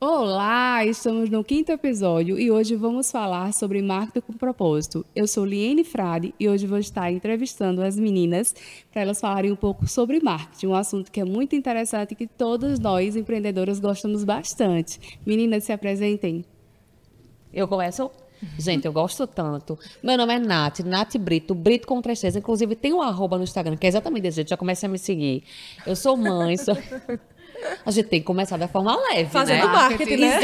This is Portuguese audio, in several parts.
Olá, estamos no quinto episódio e hoje vamos falar sobre marketing com propósito. Eu sou Liene Frade e hoje vou estar entrevistando as meninas para elas falarem um pouco sobre marketing, um assunto que é muito interessante e que todas nós, empreendedoras, gostamos bastante. Meninas, se apresentem. Eu começo. Gente, eu gosto tanto. Meu nome é Nath Brito, Brito com 3 T's. Inclusive, tem um arroba no Instagram, que é exatamente desse jeito, já comecei a me seguir. Eu sou mãe, sou... A gente tem que começar da forma leve, Fazendo né? marketing, né?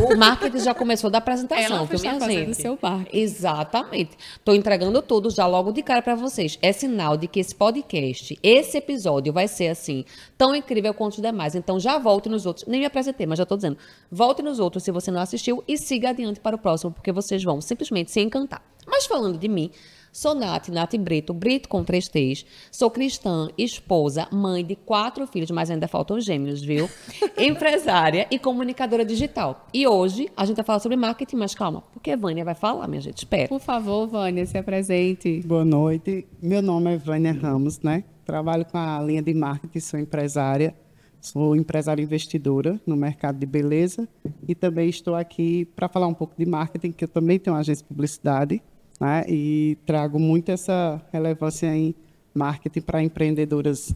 O marketing já começou da apresentação, Ela viu, está minha fazendo gente? o seu marketing. Exatamente. Estou entregando tudo já logo de cara para vocês. É sinal de que esse podcast, esse episódio vai ser assim, tão incrível quanto os demais. Então já volte nos outros. Nem me apresentei, mas já estou dizendo. Volte nos outros se você não assistiu e siga adiante para o próximo, porque vocês vão simplesmente se encantar. Mas falando de mim, sou Nath Brito, Brito com 3 T's. Sou cristã, esposa, mãe de 4 filhos, mas ainda faltam gêmeos, viu? Empresária e comunicadora digital. E hoje a gente vai falar sobre marketing, mas calma, porque a Vânia vai falar, minha gente, espera. Por favor, Vânia, se apresente. Boa noite, meu nome é Vânia Ramos, né? Trabalho com a linha de marketing, sou empresária investidora no mercado de beleza e também estou aqui para falar um pouco de marketing, que eu também tenho uma agência de publicidade, né? E trago muito essa relevância em marketing para empreendedoras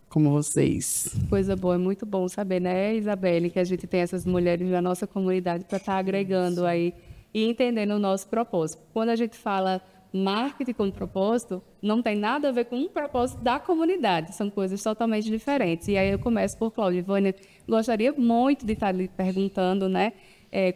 como vocês. Coisa boa, é muito bom saber, né, Isabelle, que a gente tem essas mulheres da nossa comunidade para estar agregando aí e entendendo o nosso propósito. Quando a gente fala marketing com propósito, não tem nada a ver com um propósito da comunidade, são coisas totalmente diferentes. E aí eu começo por Cláudia. Vânia, gostaria muito de estar lhe perguntando, né,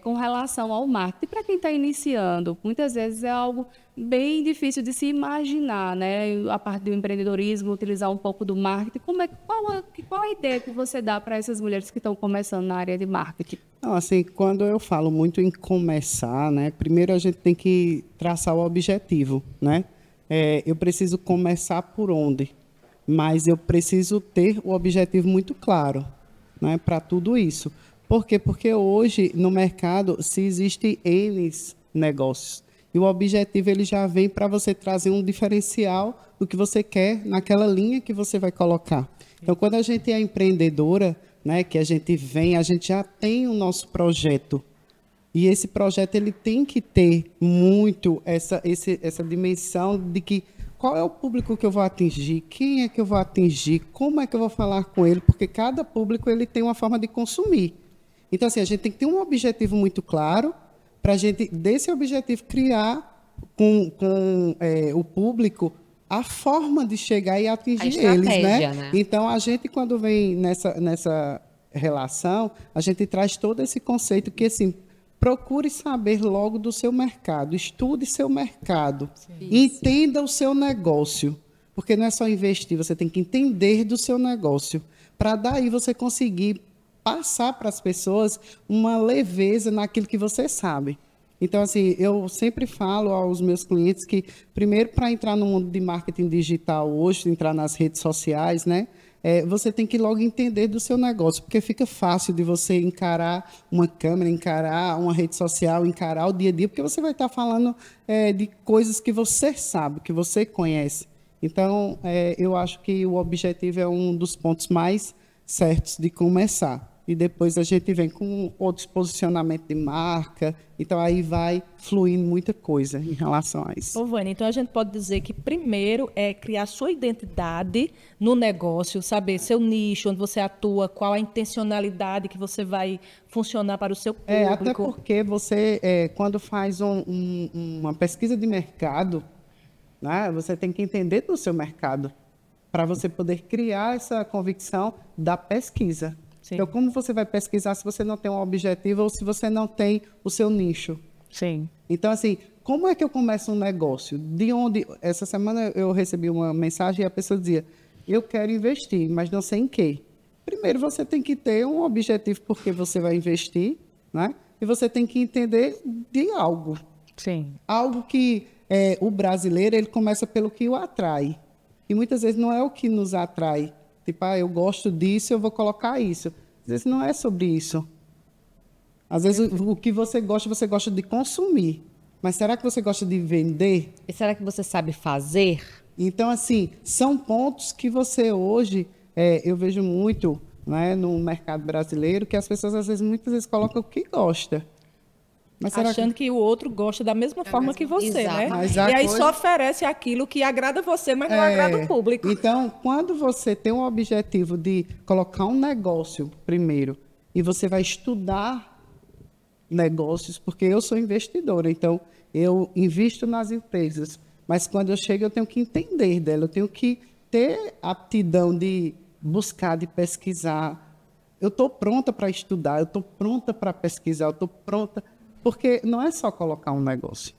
com relação ao marketing, para quem está iniciando, muitas vezes é algo bem difícil de se imaginar, né? A parte do empreendedorismo, utilizar um pouco do marketing. Qual a ideia que você dá para essas mulheres que estão começando na área de marketing? Não, assim, quando eu falo muito em começar, né? Primeiro a gente tem que traçar o objetivo, né? Eu preciso começar por onde, mas eu preciso ter o objetivo muito claro, né? Para tudo isso. Por quê? Porque hoje, no mercado, se existe N negócios. E o objetivo ele já vem para você trazer um diferencial do que você quer naquela linha que você vai colocar. Então, quando a gente é empreendedora, né, que a gente já tem o nosso projeto. E esse projeto ele tem que ter muito essa dimensão de que qual é o público que eu vou atingir, quem é que eu vou atingir, como é que eu vou falar com ele, porque cada público ele tem uma forma de consumir. Então, assim, a gente tem que ter um objetivo muito claro para a gente, desse objetivo, criar com o público a forma de chegar e atingir eles, né? Então, a gente, quando vem nessa relação, a gente traz todo esse conceito que, assim, procure saber logo do seu mercado, estude seu mercado, entenda o seu negócio, porque não é só investir, você tem que entender do seu negócio, para daí você conseguir passar para as pessoas uma leveza naquilo que você sabe. Então, assim, eu sempre falo aos meus clientes que, primeiro, para entrar no mundo de marketing digital hoje, entrar nas redes sociais, né, você tem que logo entender do seu negócio, porque fica fácil de você encarar uma câmera, encarar uma rede social, encarar o dia a dia, porque você vai estar falando de coisas que você sabe, que você conhece. Então, eu acho que o objetivo é um dos pontos mais certos de começar. E depois a gente vem com outros posicionamentos de marca. Então, aí vai fluindo muita coisa em relação a isso. Ô, Vânia, então a gente pode dizer que primeiro é criar sua identidade no negócio, saber seu nicho, onde você atua, qual a intencionalidade que você vai funcionar para o seu público. Até porque você, quando faz uma pesquisa de mercado, né, você tem que entender do seu mercado para você poder criar essa convicção da pesquisa. Sim. Então, como você vai pesquisar se você não tem um objetivo ou se você não tem o seu nicho? Sim. Então, assim, como é que eu começo um negócio? De onde? Essa semana eu recebi uma mensagem e a pessoa dizia, eu quero investir, mas não sei em quê. Primeiro, você tem que ter um objetivo porque você vai investir, né? E você tem que entender de algo. Sim. Algo que o brasileiro, ele começa pelo que o atrai. E muitas vezes não é o que nos atrai. Tipo, eu gosto disso, eu vou colocar isso. Às vezes não é sobre isso. Às vezes o que você gosta de consumir. Mas será que você gosta de vender? E será que você sabe fazer? Então, assim, são pontos que você hoje, eu vejo muito né, no mercado brasileiro, que as pessoas, às vezes, muitas vezes colocam o que gosta. Mas será Achando que o outro gosta da mesma forma que você, né? Mas E a aí coisa- só oferece aquilo que agrada você, mas não agrada o público. Então, quando você tem um objetivo de colocar um negócio primeiro, e você vai estudar negócios, porque eu sou investidora, então eu invisto nas empresas, mas quando eu chego eu tenho que entender dela, eu tenho que ter aptidão de buscar, de pesquisar. Eu estou pronta para estudar, eu estou pronta para pesquisar, eu estou pronta, porque não é só colocar um negócio,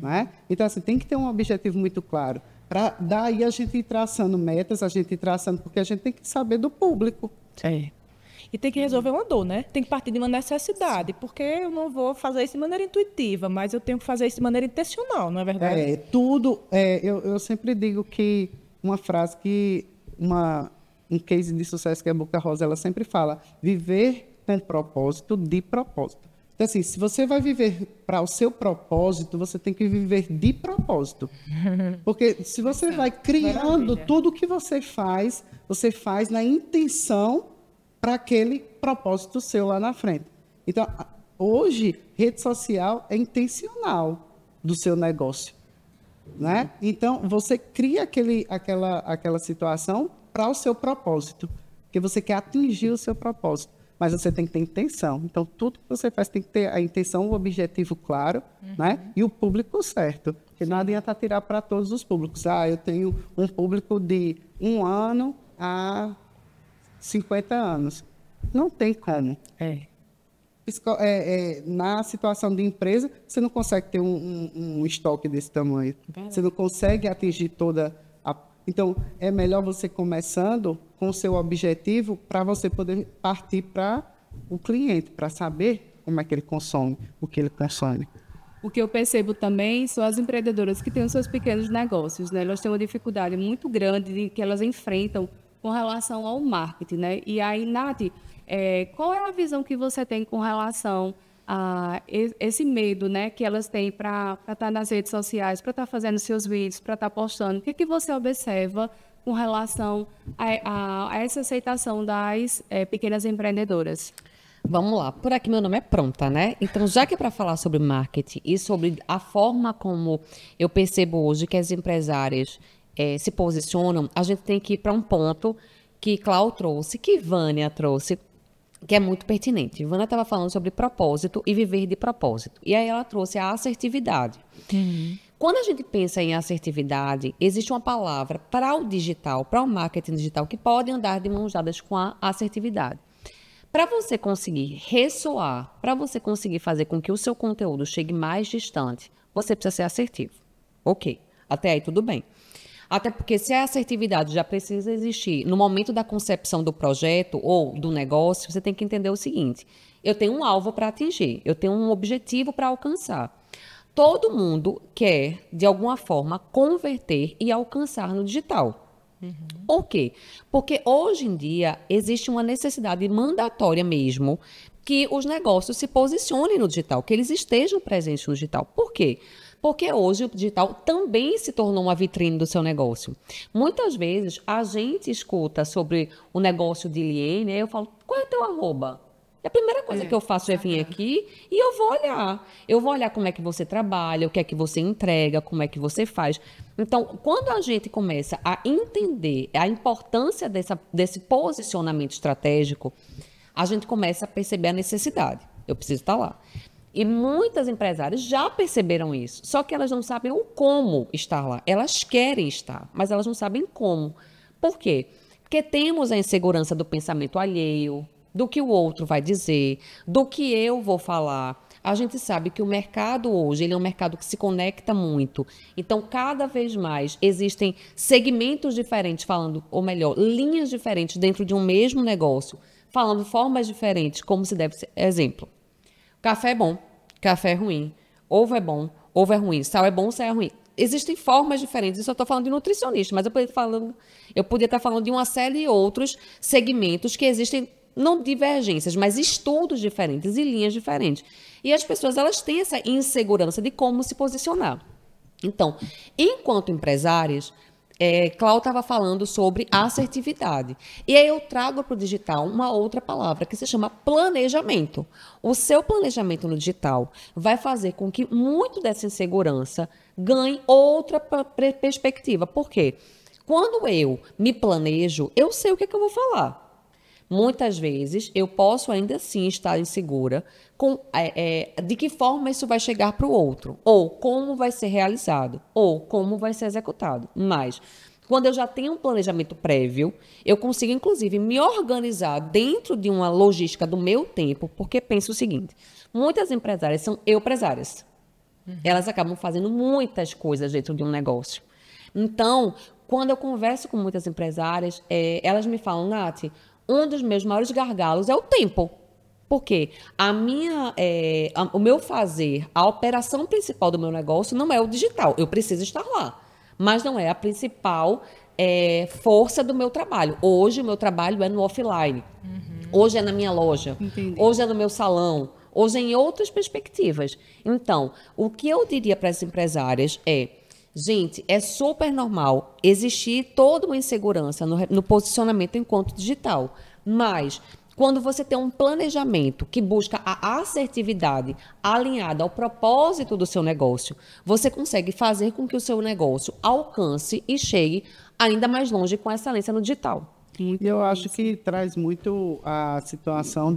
né? Então, assim, tem que ter um objetivo muito claro, para daí a gente ir traçando metas, a gente ir traçando, porque a gente tem que saber do público. É. E tem que resolver uma dor, né? Tem que partir de uma necessidade, porque eu não vou fazer isso de maneira intuitiva, mas eu tenho que fazer isso de maneira intencional, não é verdade? Eu sempre digo que uma frase que um case de sucesso que é a Boca Rosa, ela sempre fala, viver com propósito, de propósito. Então, assim, se você vai viver para o seu propósito, você tem que viver de propósito. Porque se você vai criando tudo que você faz na intenção para aquele propósito seu lá na frente. Então, hoje, rede social é intencional do seu negócio, né? Então, você cria aquela situação para o seu propósito, porque você quer atingir o seu propósito, mas você tem que ter intenção. Então, tudo que você faz tem que ter a intenção, o objetivo claro, né? E o público certo. Porque não adianta tirar para todos os públicos. Eu tenho um público de 1 ano a 50 anos. Não tem como. Na situação de empresa, você não consegue ter um estoque desse tamanho. Você não consegue atingir toda a... Então, é melhor você começando com o seu objetivo para você poder partir para o cliente, para saber como é que ele consome, o que ele consome. O que eu percebo também são as empreendedoras que têm os seus pequenos negócios, né? Elas têm uma dificuldade muito grande que elas enfrentam com relação ao marketing, né? E aí, Nath, qual é a visão que você tem com relação a esse medo, né, que elas têm para estar nas redes sociais, para estar fazendo seus vídeos, para estar postando? O que você observa com relação a essa aceitação das pequenas empreendedoras? Vamos lá, por aqui meu nome é Pronta, né? Então, já que é para falar sobre marketing e sobre a forma como eu percebo hoje que as empresárias se posicionam, a gente tem que ir para um ponto que Clau trouxe, que Vânia trouxe, que é muito pertinente. Vânia estava falando sobre propósito e viver de propósito. E aí ela trouxe a assertividade. Quando a gente pensa em assertividade, existe uma palavra para o digital, para o marketing digital, que pode andar de mãos dadas com a assertividade. Para você conseguir ressoar, para você conseguir fazer com que o seu conteúdo chegue mais distante, você precisa ser assertivo. Ok, até aí tudo bem. Até porque se a assertividade já precisa existir no momento da concepção do projeto ou do negócio, você tem que entender o seguinte: eu tenho um alvo para atingir, eu tenho um objetivo para alcançar. Todo mundo quer, de alguma forma, converter e alcançar no digital. Por quê? Porque hoje em dia existe uma necessidade mandatória mesmo que os negócios se posicionem no digital, que eles estejam presentes no digital. Por quê? Porque hoje o digital também se tornou uma vitrine do seu negócio. Muitas vezes a gente escuta sobre o negócio de Liene, aí eu falo, qual é o teu arroba? E a primeira coisa que eu faço é vir aqui e eu vou olhar. Eu vou olhar como é que você trabalha, o que é que você entrega, como é que você faz. Então, quando a gente começa a entender a importância desse posicionamento estratégico, a gente começa a perceber a necessidade. Eu preciso estar lá. E muitas empresárias já perceberam isso, só que elas não sabem o como estar lá. Elas querem estar, mas elas não sabem como. Por quê? Porque temos a insegurança do pensamento alheio, do que o outro vai dizer, do que eu vou falar. A gente sabe que o mercado hoje, ele é um mercado que se conecta muito. Então, cada vez mais existem segmentos diferentes falando, ou melhor, linhas diferentes dentro de um mesmo negócio, falando formas diferentes, como se deve ser. Exemplo. Café é bom, café é ruim. Ovo é bom, ovo é ruim. Sal é bom, sal é ruim. Existem formas diferentes. Isso eu estou falando de nutricionista, mas eu podia estar falando de uma série de outros segmentos que existem, não divergências, mas estudos diferentes e linhas diferentes. E as pessoas, elas têm essa insegurança de como se posicionar. Então, enquanto empresárias, Cláudia estava falando sobre assertividade. E aí eu trago para o digital uma outra palavra que se chama planejamento. O seu planejamento no digital vai fazer com que muito dessa insegurança ganhe outra perspectiva. Por quê? Quando eu me planejo, eu sei o que é que eu vou falar. Muitas vezes eu posso ainda assim estar insegura de que forma isso vai chegar para o outro, ou como vai ser realizado, ou como vai ser executado. Mas, quando eu já tenho um planejamento prévio, eu consigo, inclusive, me organizar dentro de uma logística do meu tempo, porque penso o seguinte, muitas empresárias são empresárias. Elas acabam fazendo muitas coisas dentro de um negócio. Então, quando eu converso com muitas empresárias, elas me falam, Nath, um dos meus maiores gargalos é o tempo. Porque o meu fazer, a operação principal do meu negócio não é o digital. Eu preciso estar lá. Mas não é a principal força do meu trabalho. Hoje, o meu trabalho é no offline. Hoje é na minha loja. Entendi. Hoje é no meu salão. Hoje é em outras perspectivas. Então, o que eu diria para as empresárias gente, é super normal existir toda uma insegurança no posicionamento enquanto digital. Mas, quando você tem um planejamento que busca a assertividade alinhada ao propósito do seu negócio, você consegue fazer com que o seu negócio alcance e chegue ainda mais longe com excelência no digital. E eu acho que traz muito a situação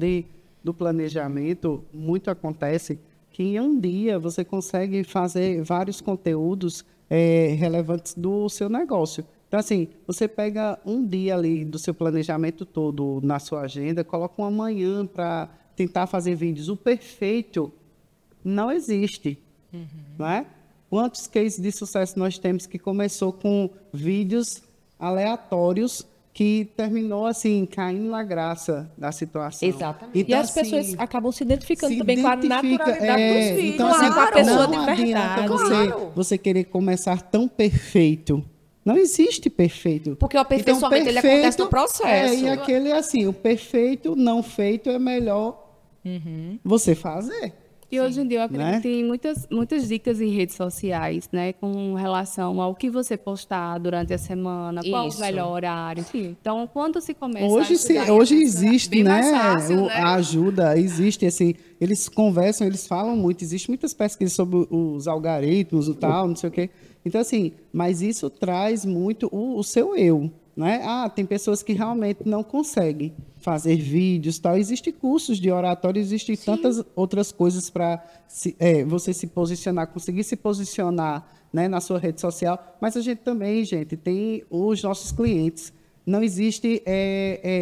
do planejamento. Muito acontece que em um dia você consegue fazer vários conteúdos relevantes do seu negócio. Então, assim, você pega um dia ali do seu planejamento todo na sua agenda, coloca uma manhã para tentar fazer vídeos. O perfeito não existe, não é? Quantos cases de sucesso nós temos que começou com vídeos aleatórios que terminou, assim, caindo na graça da situação. Exatamente. Então, E as assim, pessoas acabam se identificando se também com a identifica, naturalidade dos vídeos, então, assim, com a pessoa não de verdade. adianta você querer começar tão perfeito. Não existe perfeito. Porque o aperfeiçoamento, ele acontece no processo. E aquele, assim, o perfeito não feito é melhor você fazer. E hoje em dia eu acredito Né? que tem muitas dicas em redes sociais, né, com relação ao que você postar durante a semana, qual o Isso. melhor horário, enfim. Então, quando se começa Hoje, a estudar hoje isso, existe, bem né? mais fácil, né? A ajuda, existe, assim, eles conversam, eles falam muito, existe muitas pesquisas sobre os algoritmos e tal, não sei o quê. Então, assim, mas isso traz muito o seu eu, né? Tem pessoas que realmente não conseguem fazer vídeos, tal. Existem cursos de oratório, existem tantas outras coisas para você se posicionar, conseguir se posicionar, né, na sua rede social. Mas a gente também, gente, tem os nossos clientes. Não existe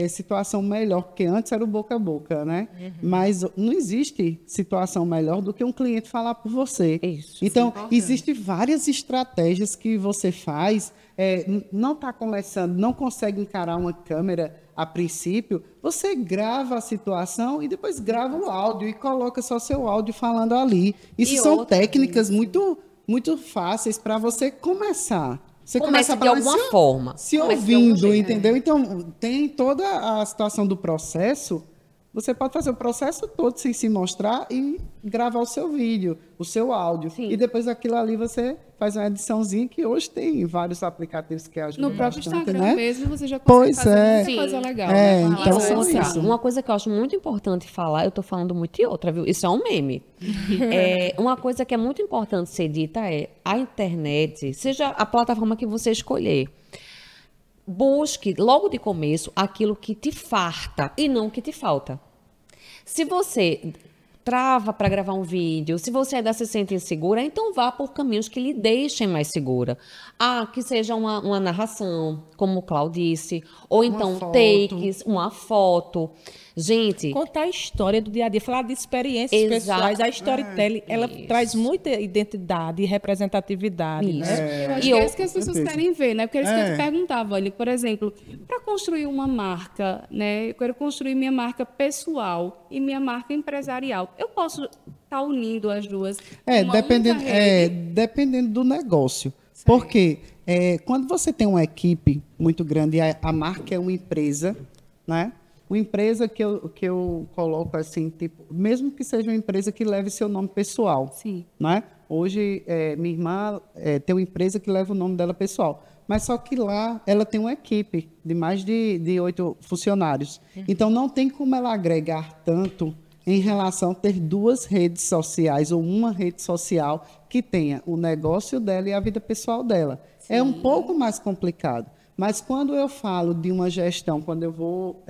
situação melhor, porque antes era o boca a boca, né? Mas não existe situação melhor do que um cliente falar por você. Isso. Então, existem várias estratégias que você faz. Não está começando, não consegue encarar uma câmera a princípio, você grava a situação e depois grava o áudio e coloca só seu áudio falando ali. Isso são técnicas muito, muito fáceis para você começar. Você Começa de alguma forma. Se Começa de algum ouvindo, jeito. entendeu? Então, tem toda a situação do processo. Você pode fazer o processo todo sem se mostrar e gravar o seu vídeo, o seu áudio. Sim. E depois daquilo ali você faz uma ediçãozinha, que hoje tem vários aplicativos que ajudam No próprio bastante, Instagram né? mesmo, você já consegue Pois fazer é. muita coisa legal, É, né? com então relação são a isso. Uma coisa que eu acho muito importante falar, eu tô falando muito e outra, viu? Isso é um meme. Uma coisa que é muito importante ser dita a internet, seja a plataforma que você escolher, busque logo de começo aquilo que te farta e não o que te falta. Se você trava para gravar um vídeo, se você ainda se sente insegura, então vá por caminhos que lhe deixem mais segura. Que seja uma narração, como o Cláudio disse, ou então foto. takes, uma foto. Gente, Contar a história do dia a dia, falar de experiências Exato. pessoais. A storytelling, ela traz muita identidade e representatividade, Isso. né? Eu acho E que é eu- isso que as pessoas certeza. querem ver, né? Porque é isso que eu te perguntava, Vânia. Por exemplo, para construir uma marca, né? Eu quero construir minha marca pessoal e minha marca empresarial. Eu posso estar unindo as duas? numa Dependendo, única rede? dependendo do negócio. Porque quando você tem uma equipe muito grande, a marca é uma empresa, né? Uma empresa que eu coloco assim, tipo, mesmo que seja uma empresa que leve seu nome pessoal. Sim. Né? Hoje, minha irmã tem uma empresa que leva o nome dela pessoal. mas só que lá ela tem uma equipe de mais de 8 funcionários. Então, não tem como ela agregar tanto em relação a ter 2 redes sociais ou uma rede social que tenha o negócio dela e a vida pessoal dela. É um pouco mais complicado. Mas quando eu falo de uma gestão, quando eu vou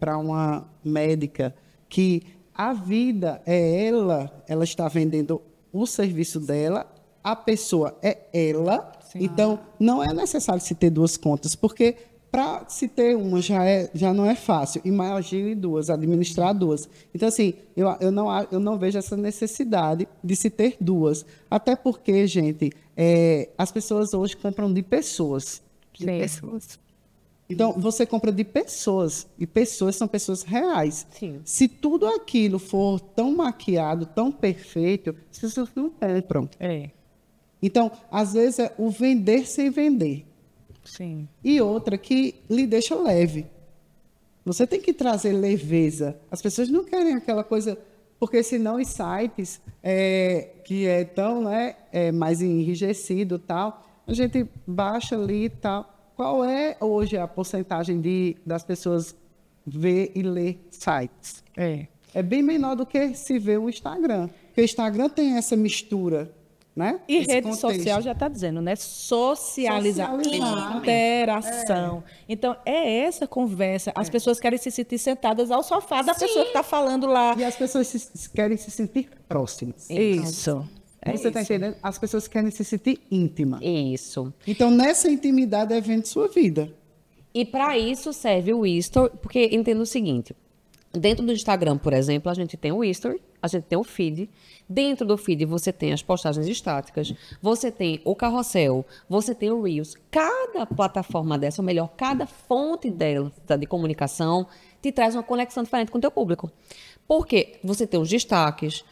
para uma médica, que a vida é ela está vendendo o serviço dela, a pessoa é ela, então não é necessário se ter 2 contas, porque para se ter uma já não é fácil. Imagine 2, administrar 2. Então, assim, eu não vejo essa necessidade de se ter 2. Até porque, gente, as pessoas hoje compram de pessoas. Pessoas. Então, você compra de pessoas, e pessoas são pessoas reais. Sim. Se tudo aquilo for tão maquiado, tão perfeito, as pessoas não compram. Então, às vezes, é o vender sem vender. Sim. E outra que lhe deixa leve. Você tem que trazer leveza. As pessoas não querem aquela coisa... Porque senão os sites, que é tão mais enrijecido e tal, a gente baixa ali e tal. Qual é hoje a porcentagem das pessoas ver e ler sites? É bem menor do que se vê o Instagram. Porque o Instagram tem essa mistura, né? E esse rede contexto. social já está dizendo, né? Socializar, interação. Então, é essa conversa. As pessoas querem se sentir sentadas ao sofá da pessoa que está falando lá. E as pessoas querem se sentir próximas. Isso. Você está entendendo? As pessoas querem se sentir íntima. Isso. Então, nessa intimidade, vende sua vida. E para isso serve o History, porque entenda o seguinte, dentro do Instagram, por exemplo, a gente tem o History, a gente tem o feed. Dentro do feed você tem as postagens estáticas, você tem o carrossel, você tem o Reels. Cada plataforma dessa, ou melhor, cada fonte dela de comunicação te traz uma conexão diferente com o teu público. Porque você tem os destaques.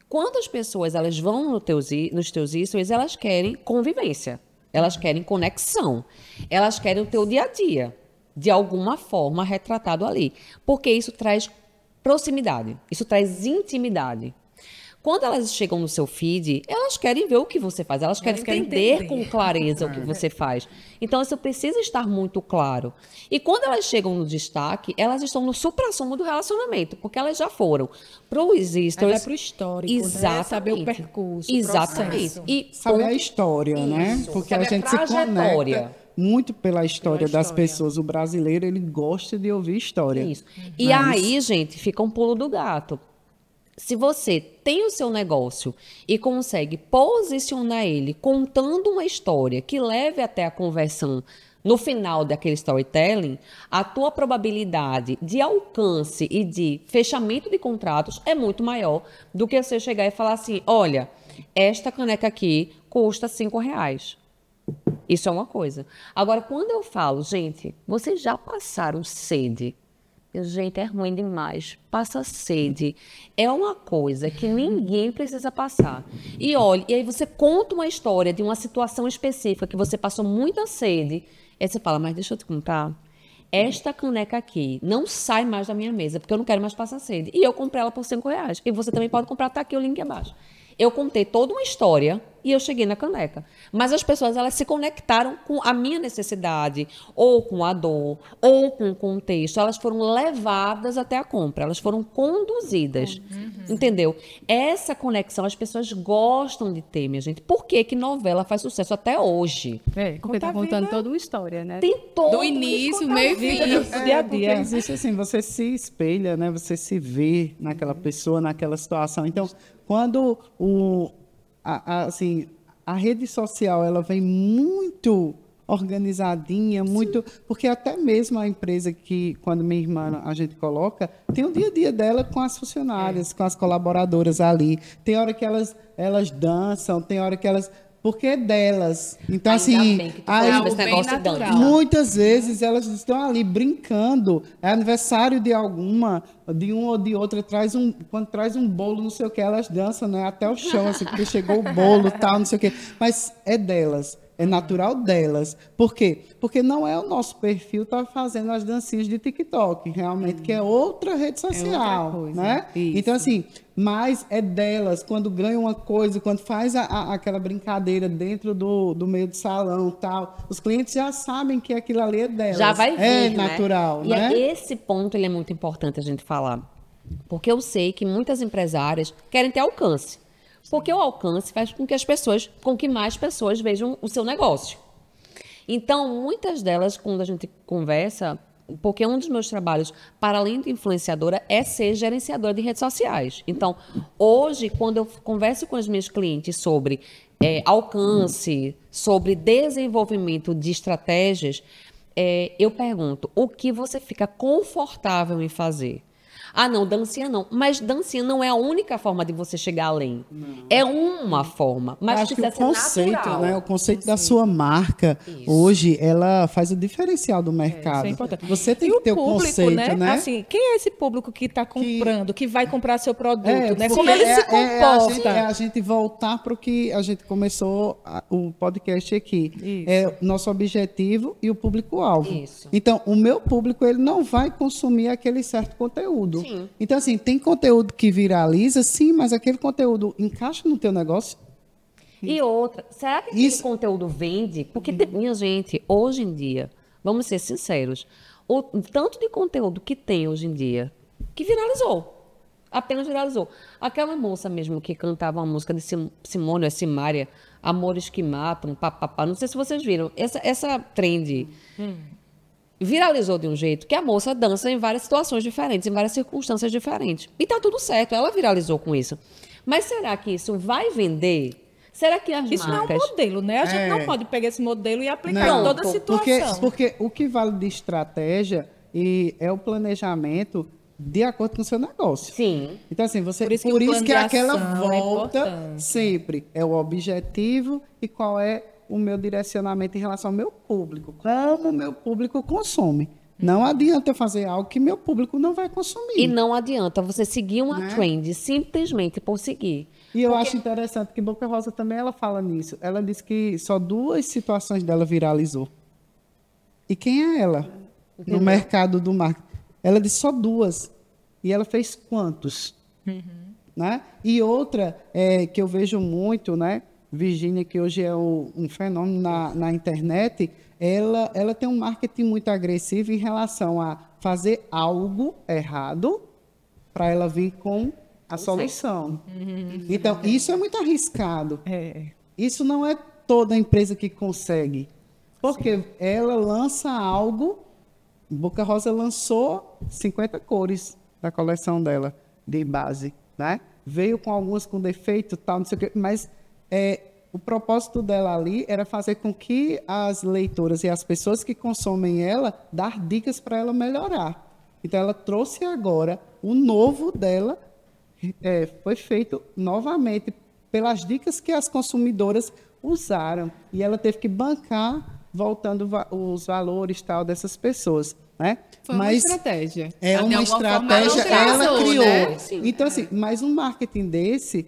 Quando as pessoas elas vão nos teus stories, elas querem convivência, elas querem conexão, elas querem o teu dia a dia, de alguma forma retratado ali. Porque isso traz proximidade, isso traz intimidade. Quando elas chegam no seu feed, elas querem ver o que você faz, elas querem entender com clareza o que você faz. Então, isso precisa estar muito claro. E quando elas chegam no destaque, elas estão no suprassumo do relacionamento, porque elas já foram para os stories. Vai para o histórico, exatamente. né? Saber o percurso, exatamente. E saber a história, né? Porque a gente se conecta muito pela história das pessoas. O brasileiro, ele gosta de ouvir história. Isso. E aí, gente, fica um pulo do gato. Se você tem o seu negócio e consegue posicionar ele contando uma história que leve até a conversão no final daquele storytelling, a tua probabilidade de alcance e de fechamento de contratos é muito maior do que você chegar e falar assim, olha, esta caneca aqui custa R$5. Isso é uma coisa. Agora, quando eu falo, gente, vocês já passaram sede? Gente, é ruim demais. Passa sede. É uma coisa que ninguém precisa passar. E olha, e aí você conta uma história de uma situação específica que você passou muita sede. Aí você fala, mas deixa eu te contar. Esta caneca aqui não sai mais da minha mesa, porque eu não quero mais passar sede. E eu comprei ela por R$5. E você também pode comprar, tá aqui o link abaixo. Eu contei toda uma história e eu cheguei na caneca. Mas as pessoas, elas se conectaram com a minha necessidade, ou com a dor, ou com o contexto. Elas foram levadas até a compra, elas foram conduzidas. Entendeu? Essa conexão as pessoas gostam de ter, minha gente. Por que que novela faz sucesso até hoje? Porque tá contando toda uma história, né? Tem todo do início, meio e fim. dia a dia. Porque existe assim, você se espelha, né? Você se vê naquela pessoa, naquela situação. Então, quando assim, a rede social ela vem muito organizadinha, muito, porque até mesmo a empresa que, quando minha irmã a gente coloca, tem o dia a dia dela com as funcionárias, com as colaboradoras ali. Tem hora que elas dançam, tem hora que elas... Porque é delas. Então, Ainda assim, bem que tu aí, falou esse negócio natural. dança. muitas vezes elas estão ali brincando. É aniversário de alguma, de um ou de outra, quando traz um bolo, não sei o que, elas dançam, né, até o chão, assim, porque chegou o bolo, tal, não sei o que. Mas é delas. É natural delas. Por quê? Porque não é o nosso perfil estar fazendo as dancinhas de TikTok, realmente, que é outra rede social, coisa. né? Isso. Então, assim, mas é delas, quando ganham uma coisa, quando faz aquela brincadeira dentro do meio do salão tal, os clientes já sabem que aquilo ali é delas. Já vai vir, é né? natural, E né? esse ponto ele é muito importante a gente falar. Porque eu sei que muitas empresárias querem ter alcance. Porque o alcance faz com que mais pessoas vejam o seu negócio. Então, muitas delas, quando a gente conversa, porque um dos meus trabalhos, para além de influenciadora, é ser gerenciadora de redes sociais. Então, hoje, quando eu converso com as minhas clientes sobre alcance, sobre desenvolvimento de estratégias, eu pergunto, o que você fica confortável em fazer? Ah, não, dancinha não. Mas dancinha não é a única forma de você chegar além. Não. É uma forma, mas acho que precisa o ser conceito, natural. né? O conceito da sua marca, hoje, ela faz o diferencial do mercado. Isso é importante. Você tem E que ter o público, conceito, né? Assim, quem é esse público que está comprando, que vai comprar seu produto, né? porque Como ele se comporta? a gente voltar para o que a gente começou o podcast aqui. Isso. É o nosso objetivo e o público-alvo. Isso. Então, o meu público, ele não vai consumir aquele certo conteúdo. Sim. Então, assim, tem conteúdo que viraliza, sim, mas aquele conteúdo encaixa no teu negócio? E outra, será que esse conteúdo vende? Porque, minha gente, hoje em dia, vamos ser sinceros, o tanto de conteúdo que tem hoje em dia, que viralizou. Apenas viralizou. Aquela moça mesmo que cantava uma música de Simone, ou Simária, Amores que Matam, papapá, não sei se vocês viram. Essa trend viralizou de um jeito que a moça dança em várias situações diferentes, em várias circunstâncias diferentes. E tá tudo certo, ela viralizou com isso. Mas será que isso vai vender? Será que as Isso marcas... não é um modelo, né? A gente não pode pegar esse modelo e aplicar Não, em toda situação. Porque o que vale de estratégia é o planejamento de acordo com o seu negócio. Sim. Então, assim, por o isso plano que de aquela ação é volta importante. sempre é o objetivo e qual é o meu direcionamento em relação ao meu público. Como o meu público consome. Não adianta eu fazer algo que meu público não vai consumir. E não adianta você seguir uma Né? trend simplesmente por seguir. E eu acho interessante que Boca Rosa também ela fala nisso. Ela disse que só 2 situações dela viralizou. E quem é ela no mercado do marketing? Ela disse só 2. E ela fez quantos? Né? E outra que eu vejo muito, né? Virgínia, que hoje é um fenômeno na internet, ela tem um marketing muito agressivo em relação a fazer algo errado para ela vir com a solução. Então, isso é muito arriscado. Isso não é toda empresa que consegue. Porque ela lança algo... Boca Rosa lançou 50 cores da coleção dela, de base. Né? Veio com algumas com defeito, tal, não sei o quê, mas... o propósito dela ali era fazer com que as leitoras e as pessoas que consomem ela, dar dicas para ela melhorar. Então, ela trouxe agora o novo dela, foi feito novamente pelas dicas que as consumidoras usaram. E ela teve que bancar, voltando os valores tal dessas pessoas. Né? Foi uma estratégia. É uma estratégia, ela criou. Né? Então, assim, mas um marketing desse...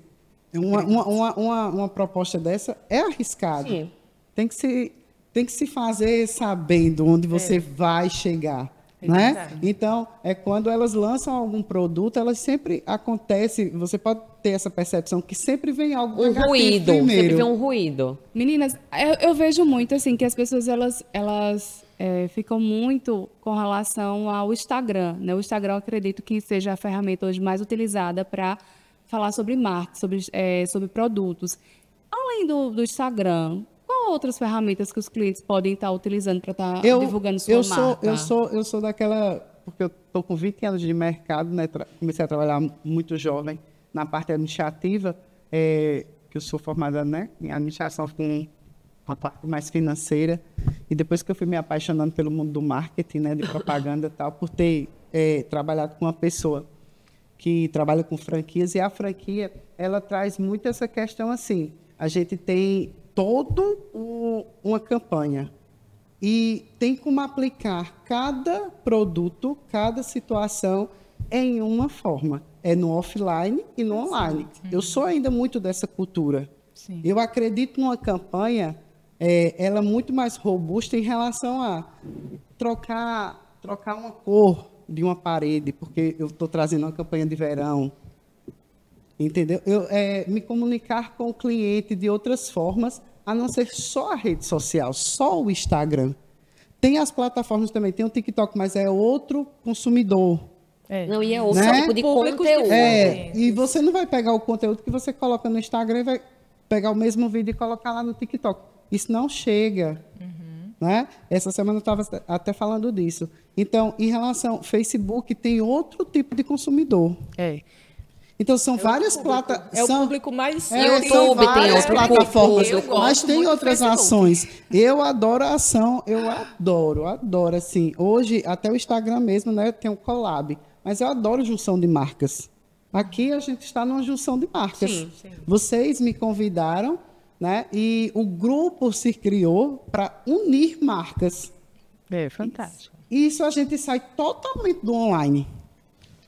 Uma proposta dessa é arriscado. Sim. Tem que se fazer sabendo onde você vai chegar. Né? Então, quando elas lançam algum produto, elas sempre acontece, você pode ter essa percepção que sempre vem algo Um ruído, primeiro. sempre vem um ruído. Meninas, eu vejo muito assim que as pessoas elas ficam muito com relação ao Instagram. Né? O Instagram, eu acredito que seja a ferramenta hoje mais utilizada para falar sobre marketing, sobre produtos. Além do Instagram, qual outras ferramentas que os clientes podem estar utilizando para estar divulgando sua marca? Eu sou daquela... Porque eu estou com 20 anos de mercado, né? Comecei a trabalhar muito jovem na parte administrativa, que eu sou formada, né, em administração com a parte mais financeira. E depois que eu fui me apaixonando pelo mundo do marketing, né, de propaganda e tal, por ter trabalhado com uma pessoa que trabalha com franquias, e a franquia, ela traz muito essa questão assim, a gente tem uma campanha e tem como aplicar cada produto, cada situação em uma forma, no offline e no online. Eu sou ainda muito dessa cultura. Eu acredito numa campanha ela é muito mais robusta em relação a trocar uma cor de uma parede, porque eu estou trazendo uma campanha de verão, entendeu? Me comunicar com o cliente de outras formas, a não ser só a rede social, só o Instagram. Tem as plataformas também, tem o TikTok, mas é outro consumidor. Não, e é outro Né? tipo de Públicos conteúdo. diferentes. E você não vai pegar o conteúdo que você coloca no Instagram e vai pegar o mesmo vídeo e colocar lá no TikTok. Isso não chega. Né? Essa semana eu estava até falando disso. Então, em relação ao Facebook, tem outro tipo de consumidor. Então, são várias plataformas. É o público mais... YouTube São tem várias outro plataformas, público. mas tem outras ações. Eu adoro a ação, eu adoro, assim. Hoje, até o Instagram mesmo, né, tem um collab. Mas eu adoro junção de marcas. Aqui a gente está numa junção de marcas. Sim. Vocês me convidaram, né, e o grupo se criou para unir marcas. Fantástico. Isso a gente sai totalmente do online.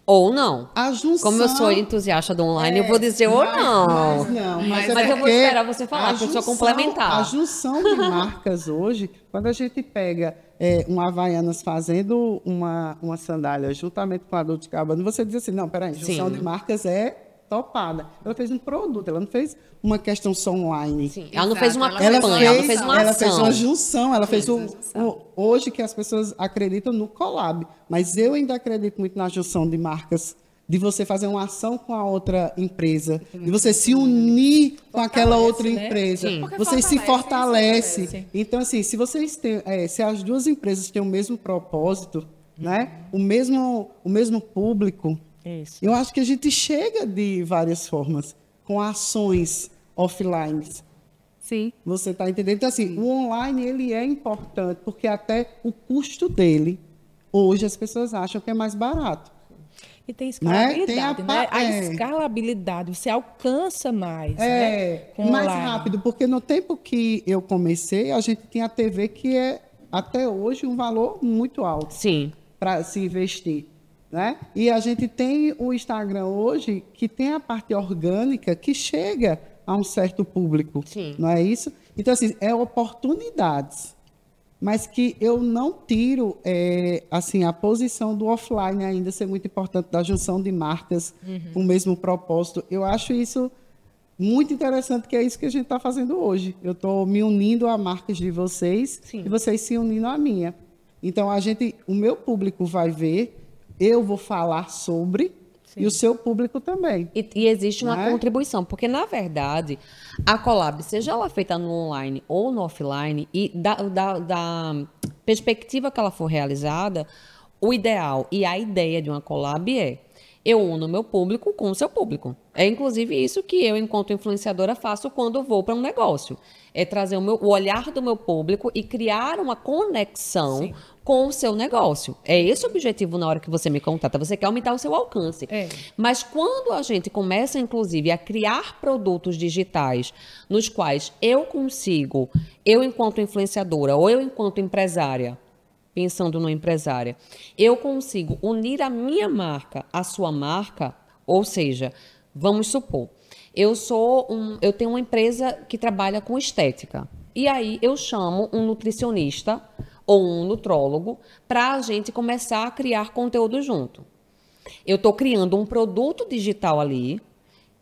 Ou não. A junção... Como eu sou entusiasta do online, eu vou dizer ou não. Mas eu vou porque esperar você falar, a para eu só junção- complementar. A junção de marcas hoje, quando a gente pega um Havaianas fazendo uma sandália juntamente com a Dolce & Gabbana, você diz assim, não, peraí, junção Sim. de marcas é topada. Ela fez um produto, ela não fez uma questão só online. Sim. Ela não fez uma Ela campanha, ela não fez uma ela ação. fez uma junção, ela fez hoje que as pessoas acreditam no collab, mas eu ainda acredito muito na junção de marcas, de você fazer uma ação com a outra empresa, de você se unir com aquela outra né? empresa, Sim. você se fortalece. Então, assim, se vocês têm, se as duas empresas têm o mesmo propósito, né, o mesmo público, Isso. eu acho que a gente chega de várias formas, com ações offline. Sim. Você está entendendo? Então, assim, o online, ele é importante, porque até o custo dele, hoje as pessoas acham que é mais barato. E tem escalabilidade, Tem a né? pa- A é. escalabilidade, você alcança mais, né? Com mais online. rápido, porque no tempo que eu comecei, a gente tinha a TV que é, até hoje, um valor muito alto Sim. para se investir. Né? E a gente tem o Instagram hoje, que tem a parte orgânica que chega a um certo público. Sim. Não é isso? Então, assim, é oportunidades. Mas que eu não tiro assim, a posição do offline ainda ser muito importante, da junção de marcas com o mesmo propósito. Eu acho isso muito interessante, que é isso que a gente está fazendo hoje. Eu estou me unindo a marcas de vocês e vocês se unindo à minha. Então, o meu público vai ver, eu vou falar sobre, e o seu público também. E existe uma Né? contribuição, porque, na verdade, a collab, seja ela feita no online ou no offline, e da perspectiva que ela for realizada, o ideal e a ideia de uma collab é: eu uno meu público com o seu público. É, inclusive, isso que eu, enquanto influenciadora, faço quando vou para um negócio. É trazer o olhar do meu público e criar uma conexão com o seu negócio. É esse o objetivo na hora que você me contata. Você quer aumentar o seu alcance. Mas quando a gente começa, inclusive, a criar produtos digitais nos quais eu consigo, eu enquanto influenciadora ou eu enquanto empresária, pensando no empresária, eu consigo unir a minha marca à sua marca, ou seja, vamos supor, eu tenho uma empresa que trabalha com estética. E aí eu chamo um nutricionista ou um nutrólogo para a gente começar a criar conteúdo junto. Eu estou criando um produto digital ali,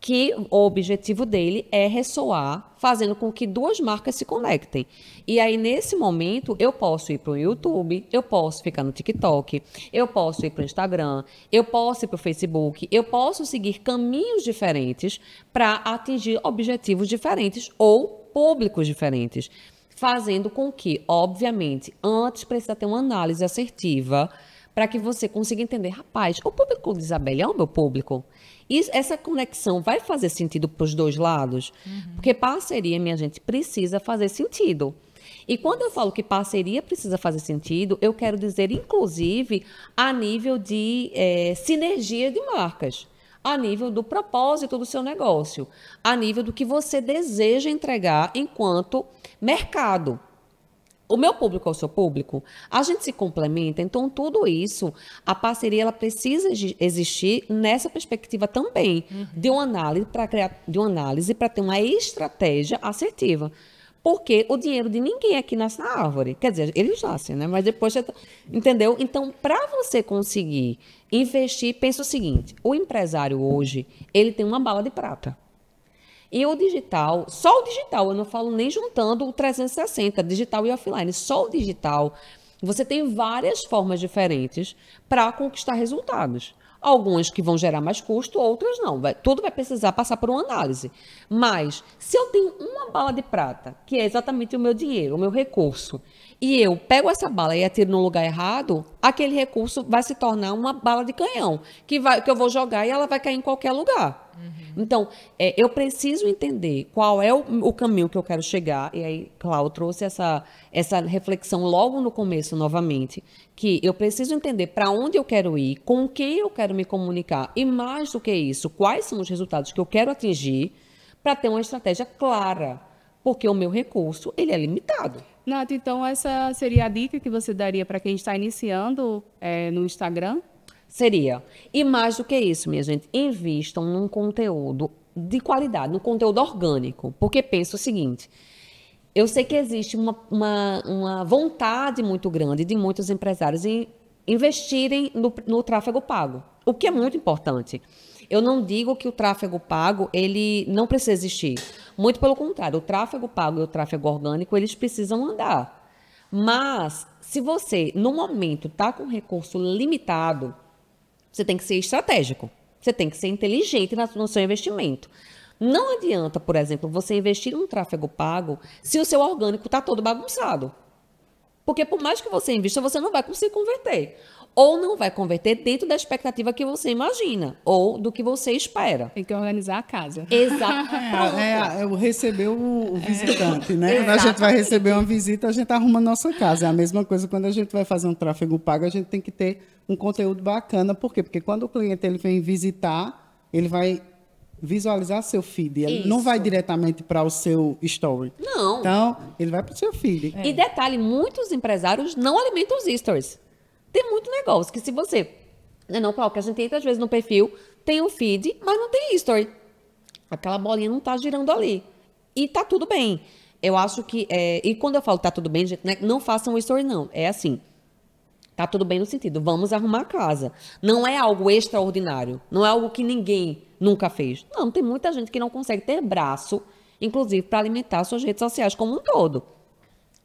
que o objetivo dele é ressoar, fazendo com que duas marcas se conectem. E aí, nesse momento, eu posso ir para o YouTube, eu posso ficar no TikTok, eu posso ir para o Instagram, eu posso ir para o Facebook, eu posso seguir caminhos diferentes para atingir objetivos diferentes ou públicos diferentes, fazendo com que, obviamente, antes precisa ter uma análise assertiva para que você consiga entender, rapaz, o público de Isabelle é o meu público. E essa conexão vai fazer sentido para os dois lados? Porque parceria, minha gente, precisa fazer sentido. E quando eu falo que parceria precisa fazer sentido, eu quero dizer, inclusive, a nível de sinergia de marcas, a nível do propósito do seu negócio, a nível do que você deseja entregar enquanto mercado. O meu público é o seu público, a gente se complementa, então tudo isso, a parceria ela precisa existir nessa perspectiva também, de uma análise para ter uma estratégia assertiva. Porque o dinheiro de ninguém aqui nasce na árvore. Quer dizer, eles nascem, né? Mas depois você... Entendeu? Então, para você conseguir investir, pensa o seguinte, o empresário hoje, ele tem uma bala de prata. E o digital, só o digital, eu não falo nem juntando o 360, digital e offline, só o digital, você tem várias formas diferentes para conquistar resultados. Algumas que vão gerar mais custo, outras não. Tudo vai precisar passar por uma análise. Mas, se eu tenho uma bala de prata, que é exatamente o meu dinheiro, o meu recurso, e eu pego essa bala e atiro no lugar errado, aquele recurso vai se tornar uma bala de canhão, que eu vou jogar e ela vai cair em qualquer lugar. Então, eu preciso entender qual é o caminho que eu quero chegar. E aí, Cláudio trouxe essa reflexão logo no começo, novamente, que eu preciso entender para onde eu quero ir, com quem eu quero me comunicar, e mais do que isso, quais são os resultados que eu quero atingir, para ter uma estratégia clara, porque o meu recurso, ele é limitado. Nath, então essa seria a dica que você daria para quem está iniciando no Instagram? Seria. E mais do que isso, minha gente, invistam num conteúdo de qualidade, num conteúdo orgânico. Porque pensa o seguinte, eu sei que existe uma vontade muito grande de muitos empresários em investirem no tráfego pago, o que é muito importante. Eu não digo que o tráfego pago, ele não precisa existir. Muito pelo contrário, o tráfego pago e o tráfego orgânico, eles precisam andar. Mas, se você, no momento, está com recurso limitado, você tem que ser estratégico. Você tem que ser inteligente no seu investimento. Não adianta, por exemplo, você investir em um tráfego pago se o seu orgânico está todo bagunçado. Porque por mais que você invista, você não vai conseguir converter. Ou não vai converter dentro da expectativa que você imagina, ou do que você espera. Tem que organizar a casa. Exato. Eu receber o visitante, né? Quando a gente vai receber uma visita, a gente arruma a nossa casa. É a mesma coisa quando a gente vai fazer um tráfego pago, a gente tem que ter um conteúdo bacana. Por quê? Porque quando o cliente ele vem visitar, ele vai visualizar seu feed. Ele não vai diretamente para o seu story. Não. Então, ele vai para o seu feed. E detalhe, muitos empresários não alimentam os stories. Tem muito negócio que se você... Não, Cláudio, que a gente entra às vezes no perfil, tem um feed, mas não tem story. Aquela bolinha não está girando ali. E tá tudo bem. Eu acho que... E quando eu falo tá tudo bem, gente, não façam story, não. É assim... Tá tudo bem no sentido, vamos arrumar a casa. Não é algo extraordinário. Não é algo que ninguém nunca fez. Não, tem muita gente que não consegue ter braço, inclusive para alimentar suas redes sociais como um todo.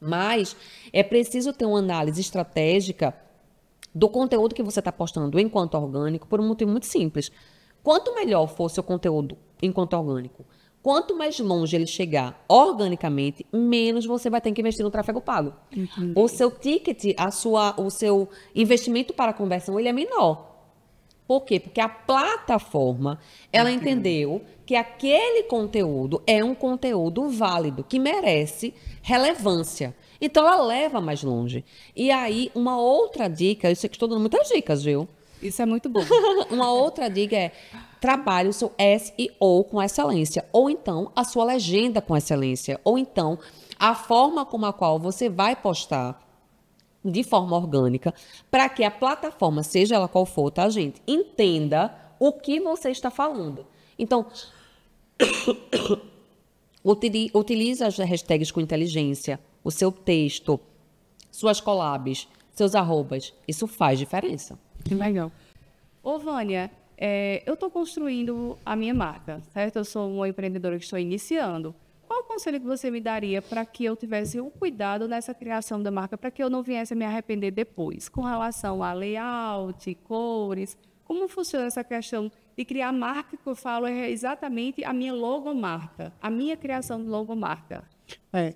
Mas é preciso ter uma análise estratégica do conteúdo que você está postando enquanto orgânico, por um motivo muito simples. Quanto melhor for seu conteúdo enquanto orgânico, quanto mais longe ele chegar organicamente, menos você vai ter que investir no tráfego pago. Entendi. O seu ticket, o seu investimento para a conversão, ele é menor. Por quê? Porque a plataforma, ela entendeu que aquele conteúdo é um conteúdo válido, que merece relevância. Então, ela leva mais longe. E aí, uma outra dica, eu sei que estou dando muitas dicas, viu? Isso é muito bom. Uma outra dica é trabalhe o seu SEO com excelência, ou então a sua legenda com excelência, ou então a forma como a qual você vai postar de forma orgânica, para que a plataforma, seja ela qual for, tá, gente, entenda o que você está falando. Então, utilize as hashtags com inteligência, o seu texto, suas collabs, seus arrobas. Isso faz diferença. Que legal. Ô, Vânia, eu estou construindo a minha marca, certo? Eu sou uma empreendedora que estou iniciando. Qual o conselho que você me daria para que eu tivesse um cuidado nessa criação da marca, para que eu não viesse a me arrepender depois, com relação a layout, cores? Como funciona essa questão de criar marca, que eu falo é exatamente a minha logomarca, a minha criação de logomarca?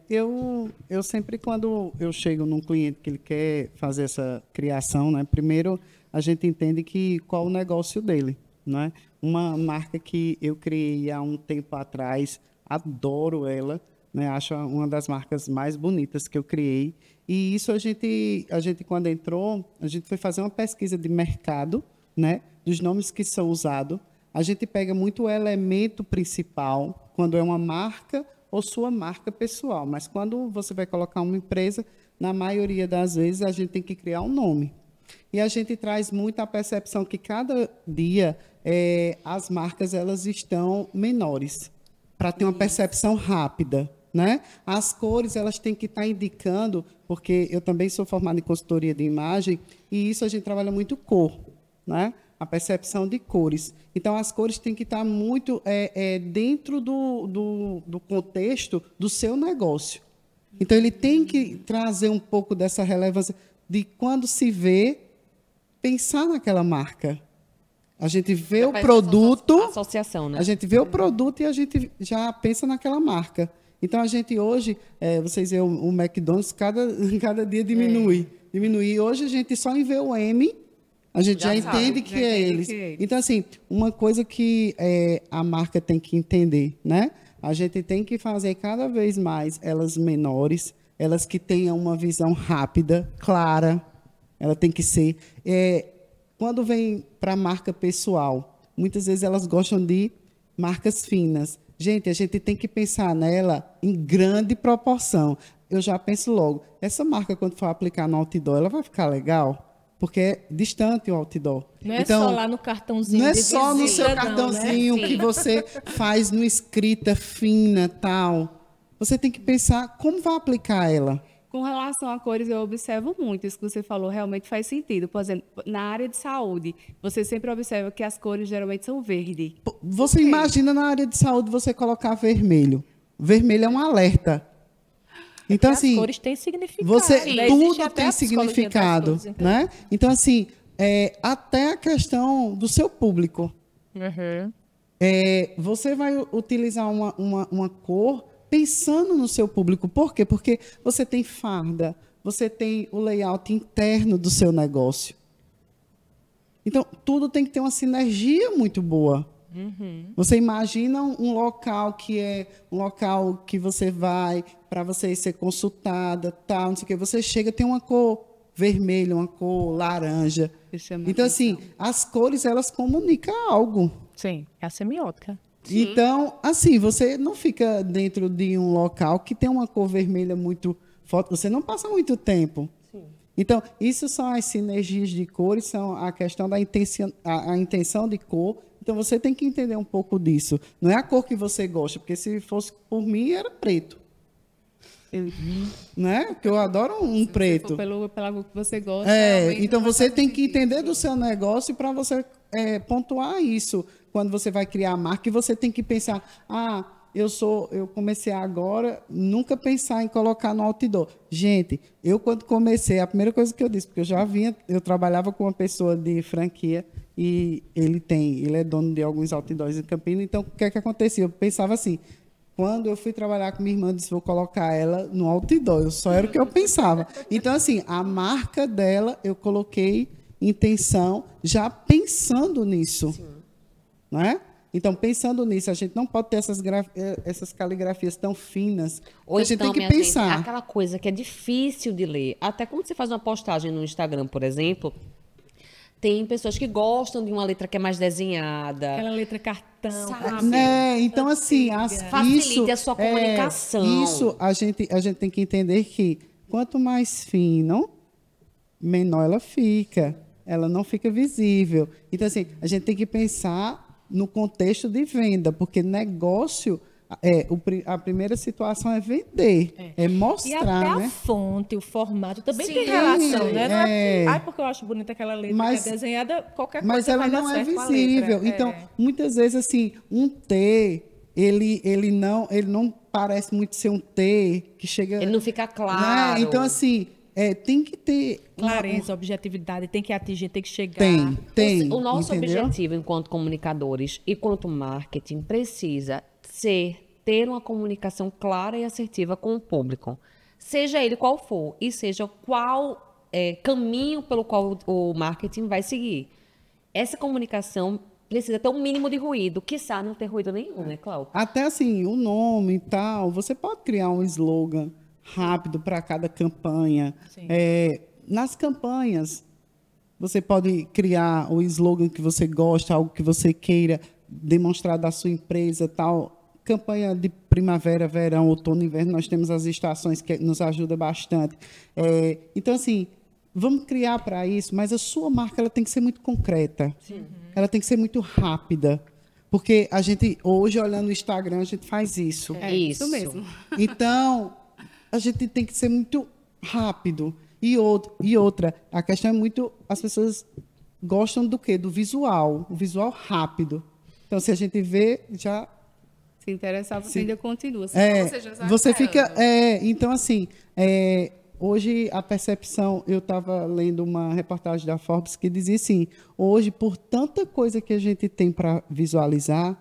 Eu sempre, quando eu chego num cliente que ele quer fazer essa criação, né, primeiro a gente entende qual o negócio dele, né? Uma marca que eu criei há um tempo atrás, adoro ela, né? Acho uma das marcas mais bonitas que eu criei. E isso a gente quando entrou, a gente foi fazer uma pesquisa de mercado, né? Dos nomes que são usados. A gente pega muito o elemento principal quando é uma marca ou sua marca pessoal. Mas quando você vai colocar uma empresa, na maioria das vezes a gente tem que criar um nome. E a gente traz muito a percepção que cada dia as marcas elas estão menores, para ter uma percepção rápida, né? As cores, elas têm que estar indicando, porque eu também sou formada em consultoria de imagem, e isso a gente trabalha muito cor, né? A percepção de cores. Então, as cores têm que estar muito dentro do contexto do seu negócio. Então, ele tem que trazer um pouco dessa relevância de quando se vê, pensar naquela marca. A gente vê o produto, Associação, né? a gente vê o produto e a gente já pensa naquela marca. Então, a gente hoje, vocês veem o McDonald's, cada dia diminui. E hoje, a gente só em ver o M, a gente já entende que é eles. Então, assim, uma coisa que a marca tem que entender, né? A gente tem que fazer cada vez mais elas menores, elas que tenham uma visão rápida, clara. Ela tem que ser... quando vem para a marca pessoal, muitas vezes elas gostam de marcas finas. Gente, a gente tem que pensar nela em grande proporção. Eu já penso logo, essa marca, quando for aplicar no outdoor, ela vai ficar legal? Porque é distante o outdoor. Não é só lá no cartãozinho. Não é só no seu cartãozinho, né? Que você faz no escrita fina, tal. Você tem que pensar como vai aplicar ela. Com relação a cores, eu observo muito. Isso que você falou realmente faz sentido. Por exemplo, na área de saúde, você sempre observa que as cores geralmente são verde. Você imagina na área de saúde você colocar vermelho. Vermelho é um alerta. Então, assim, as cores têm significado. Tudo tem significado, cores, então. Né? Então, assim, até a questão do seu público. Uhum. Você vai utilizar uma cor pensando no seu público. Por quê? Porque você tem farda, você tem o layout interno do seu negócio. Então, tudo tem que ter uma sinergia muito boa. Uhum. Você imagina um local que é um local que você vai para você ser consultada, tal, não sei o quê. Você chega, tem uma cor vermelha, uma cor laranja. Então, assim, as cores, elas comunicam algo. Sim, é a semiótica. Sim. Então, assim, você não fica dentro de um local que tem uma cor vermelha muito forte. Você não passa muito tempo. Sim. Então, isso são as sinergias de cores, são a questão da a intenção de cor. Então, você tem que entender um pouco disso. Não é a cor que você gosta, porque se fosse por mim, era preto. Né? Porque eu adoro um preto. Pela cor que você gosta. Então, você tem que entender do seu negócio para você pontuar isso. Quando você vai criar a marca, você tem que pensar, eu comecei agora, nunca pensar em colocar no outdoor. Gente, eu quando comecei, a primeira coisa que eu disse, porque eu trabalhava com uma pessoa de franquia e ele é dono de alguns outdoors em Campinas, então o que é que acontecia? Eu pensava assim, quando eu fui trabalhar com minha irmã, eu disse, vou colocar ela no outdoor, só era o que eu pensava. Então, assim, a marca dela, eu coloquei intenção, já pensando nisso. Sim. Né? Então, pensando nisso, a gente não pode ter essas caligrafias tão finas. Ou a gente então, tem que pensar. Gente, aquela coisa que é difícil de ler. Até quando você faz uma postagem no Instagram, por exemplo, tem pessoas que gostam de uma letra que é mais desenhada. Aquela letra cartão. Sabe? Então, assim, facilite a sua comunicação. Isso a gente tem que entender que quanto mais fino, menor ela fica. Ela não fica visível. Então, assim, a gente tem que pensar no contexto de venda, porque negócio, a primeira situação é vender, é mostrar, e até né? A fonte, o formato, também Sim, tem relação, né? Não é porque eu acho bonita aquela letra que é desenhada, qualquer coisa mas ela vai dar não é certo visível. Então, muitas vezes, assim, um T, ele não parece muito ser um T, que chega... Ele não fica claro. Né? Então, assim... tem que ter clareza, objetividade, tem que atingir, tem que chegar. Tem. O nosso entendeu? objetivo enquanto comunicadores e quanto marketing precisa ter uma comunicação clara e assertiva com o público, seja ele qual for e seja qual caminho pelo qual o marketing vai seguir. Essa comunicação precisa ter um mínimo de ruído, quiçá não ter ruído nenhum, né, Cláudia? Até assim, o nome e tal, você pode criar um slogan rápido para cada campanha. Nas campanhas, você pode criar o slogan que você gosta, algo que você queira demonstrar da sua empresa, tal. Campanha de primavera, verão, outono, inverno, nós temos as estações que nos ajudam bastante. Então, assim, vamos criar para isso, mas a sua marca ela tem que ser muito concreta. Sim. Ela tem que ser muito rápida. Porque a gente, hoje, olhando o Instagram, a gente faz isso. É isso mesmo. Então, a gente tem que ser muito rápido. E outra, a questão é muito... As pessoas gostam do quê? Do visual. O visual rápido. Então, se a gente vê, já... Se interessar, você ainda continua. Você fica... então, assim, hoje a percepção... Eu estava lendo uma reportagem da Forbes que dizia assim, hoje, por tanta coisa que a gente tem para visualizar,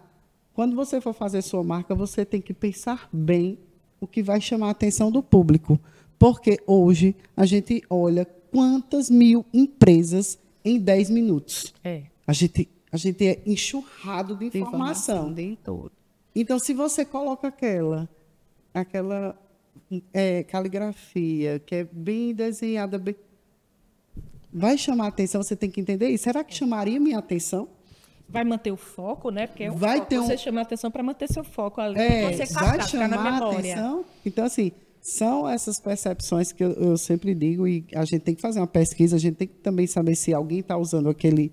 quando você for fazer sua marca, você tem que pensar bem o que vai chamar a atenção do público. Porque hoje a gente olha quantas mil empresas em 10 minutos. A gente é enxurrado de informação. Então, se você coloca aquela caligrafia que é bem desenhada, vai chamar a atenção, você tem que entender isso. Será que chamaria minha atenção? Vai manter o foco, né? Porque vai foco, você chama a atenção para manter seu foco ali. Você vai chamar a atenção. Então, assim, são essas percepções que eu sempre digo, e a gente tem que fazer uma pesquisa, a gente tem que também saber se alguém está usando aquele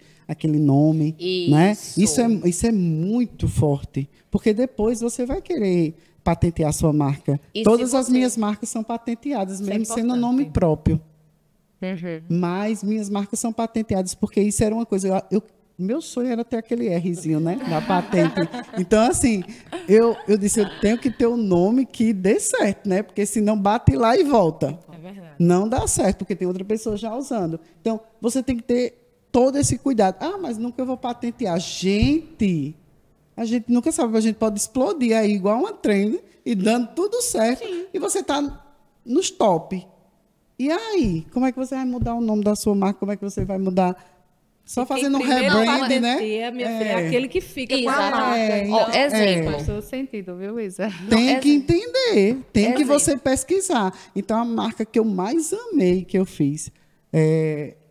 nome. Né? Isso é muito forte, porque depois você vai querer patentear a sua marca. Todas as minhas marcas são patenteadas, mesmo sendo nome próprio. Mas minhas marcas são patenteadas, porque isso era uma coisa... Meu sonho era ter aquele Rzinho, né? Da patente. Então, assim, eu disse, eu tenho que ter um nome que dê certo, né? Porque senão bate lá e volta. É verdade. Não dá certo, porque tem outra pessoa já usando. Então, você tem que ter todo esse cuidado. Ah, mas nunca eu vou patentear. A gente nunca sabe, a gente pode explodir aí igual uma trem e dando tudo certo. Sim. E você está nos top. E aí, como é que você vai mudar o nome da sua marca? Como é que você vai mudar... Só fazendo um rebrand, né? É aquele que fica com a marca. Exemplo. Faz todo sentido, viu, Isa? Tem que entender, tem que você pesquisar. Então, a marca que eu mais amei que eu fiz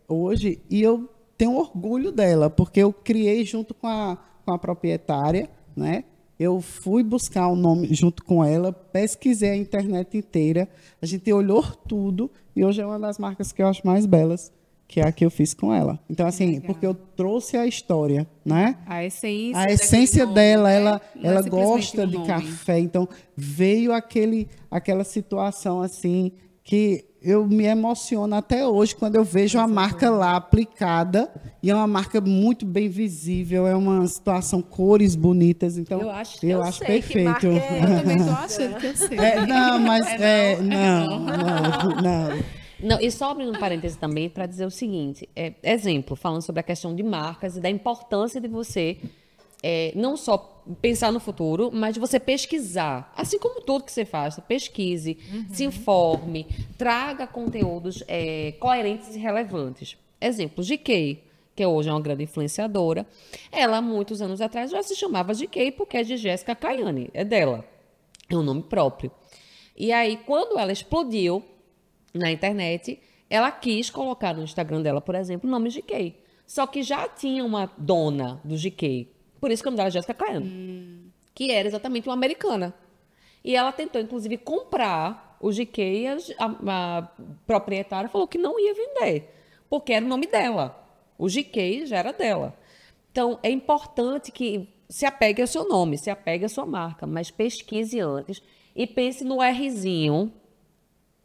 hoje, e eu tenho orgulho dela, porque eu criei junto com a proprietária, né? Eu fui buscar o nome junto com ela, pesquisei a internet inteira, a gente olhou tudo, e hoje é uma das marcas que eu acho mais belas, que é a que eu fiz com ela. Então, assim, porque eu trouxe a história, né? A essência dela, nome, ela gosta de café. Então, veio aquela situação, assim, que eu me emociono até hoje quando eu vejo a marca lá aplicada. E é uma marca muito bem visível, é uma situação, cores bonitas. Então, eu acho perfeito. Eu também estou achando que eu sei. Não. Não, e só abrindo um parêntese também para dizer o seguinte, exemplo, falando sobre a questão de marcas e da importância de você não só pensar no futuro, mas de você pesquisar. Assim como tudo que você faça, pesquise, se informe, traga conteúdos coerentes e relevantes. Exemplo, GK, que hoje é uma grande influenciadora, ela, muitos anos atrás, já se chamava GK porque é de Jéssica Caiane, é dela, é um nome próprio. E aí, quando ela explodiu na internet, ela quis colocar no Instagram dela, por exemplo, o nome GK. Só que já tinha uma dona do GK. Por isso que o nome dela é Jéssica Caiane. Que era exatamente uma americana. E ela tentou, inclusive, comprar o GK e a proprietária falou que não ia vender. Porque era o nome dela. O GK já era dela. Então, é importante que se apegue ao seu nome, se apegue à sua marca, mas pesquise antes e pense no Rzinho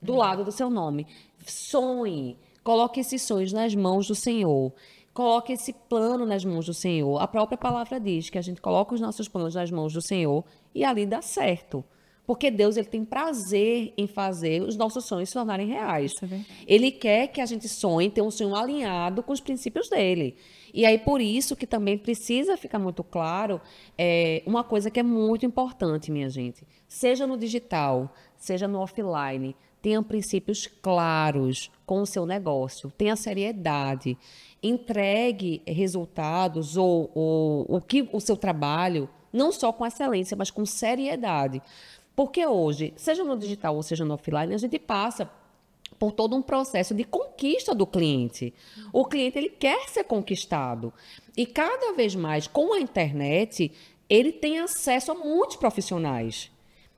do lado do seu nome. Sonhe, coloque esses sonhos nas mãos do Senhor. Coloque esse plano nas mãos do Senhor. A própria palavra diz que a gente coloca os nossos planos nas mãos do Senhor e ali dá certo. Porque Deus, ele tem prazer em fazer os nossos sonhos se tornarem reais. Ele quer que a gente sonhe, tenha um sonho alinhado com os princípios dele. E aí, por isso que também precisa ficar muito claro uma coisa que é muito importante, minha gente. Seja no digital, seja no offline, tenha princípios claros com o seu negócio, tenha seriedade, entregue resultados ou o seu trabalho, não só com excelência, mas com seriedade. Porque hoje, seja no digital ou seja no offline, a gente passa por todo um processo de conquista do cliente. O cliente, ele quer ser conquistado. E cada vez mais, com a internet, ele tem acesso a muitos profissionais.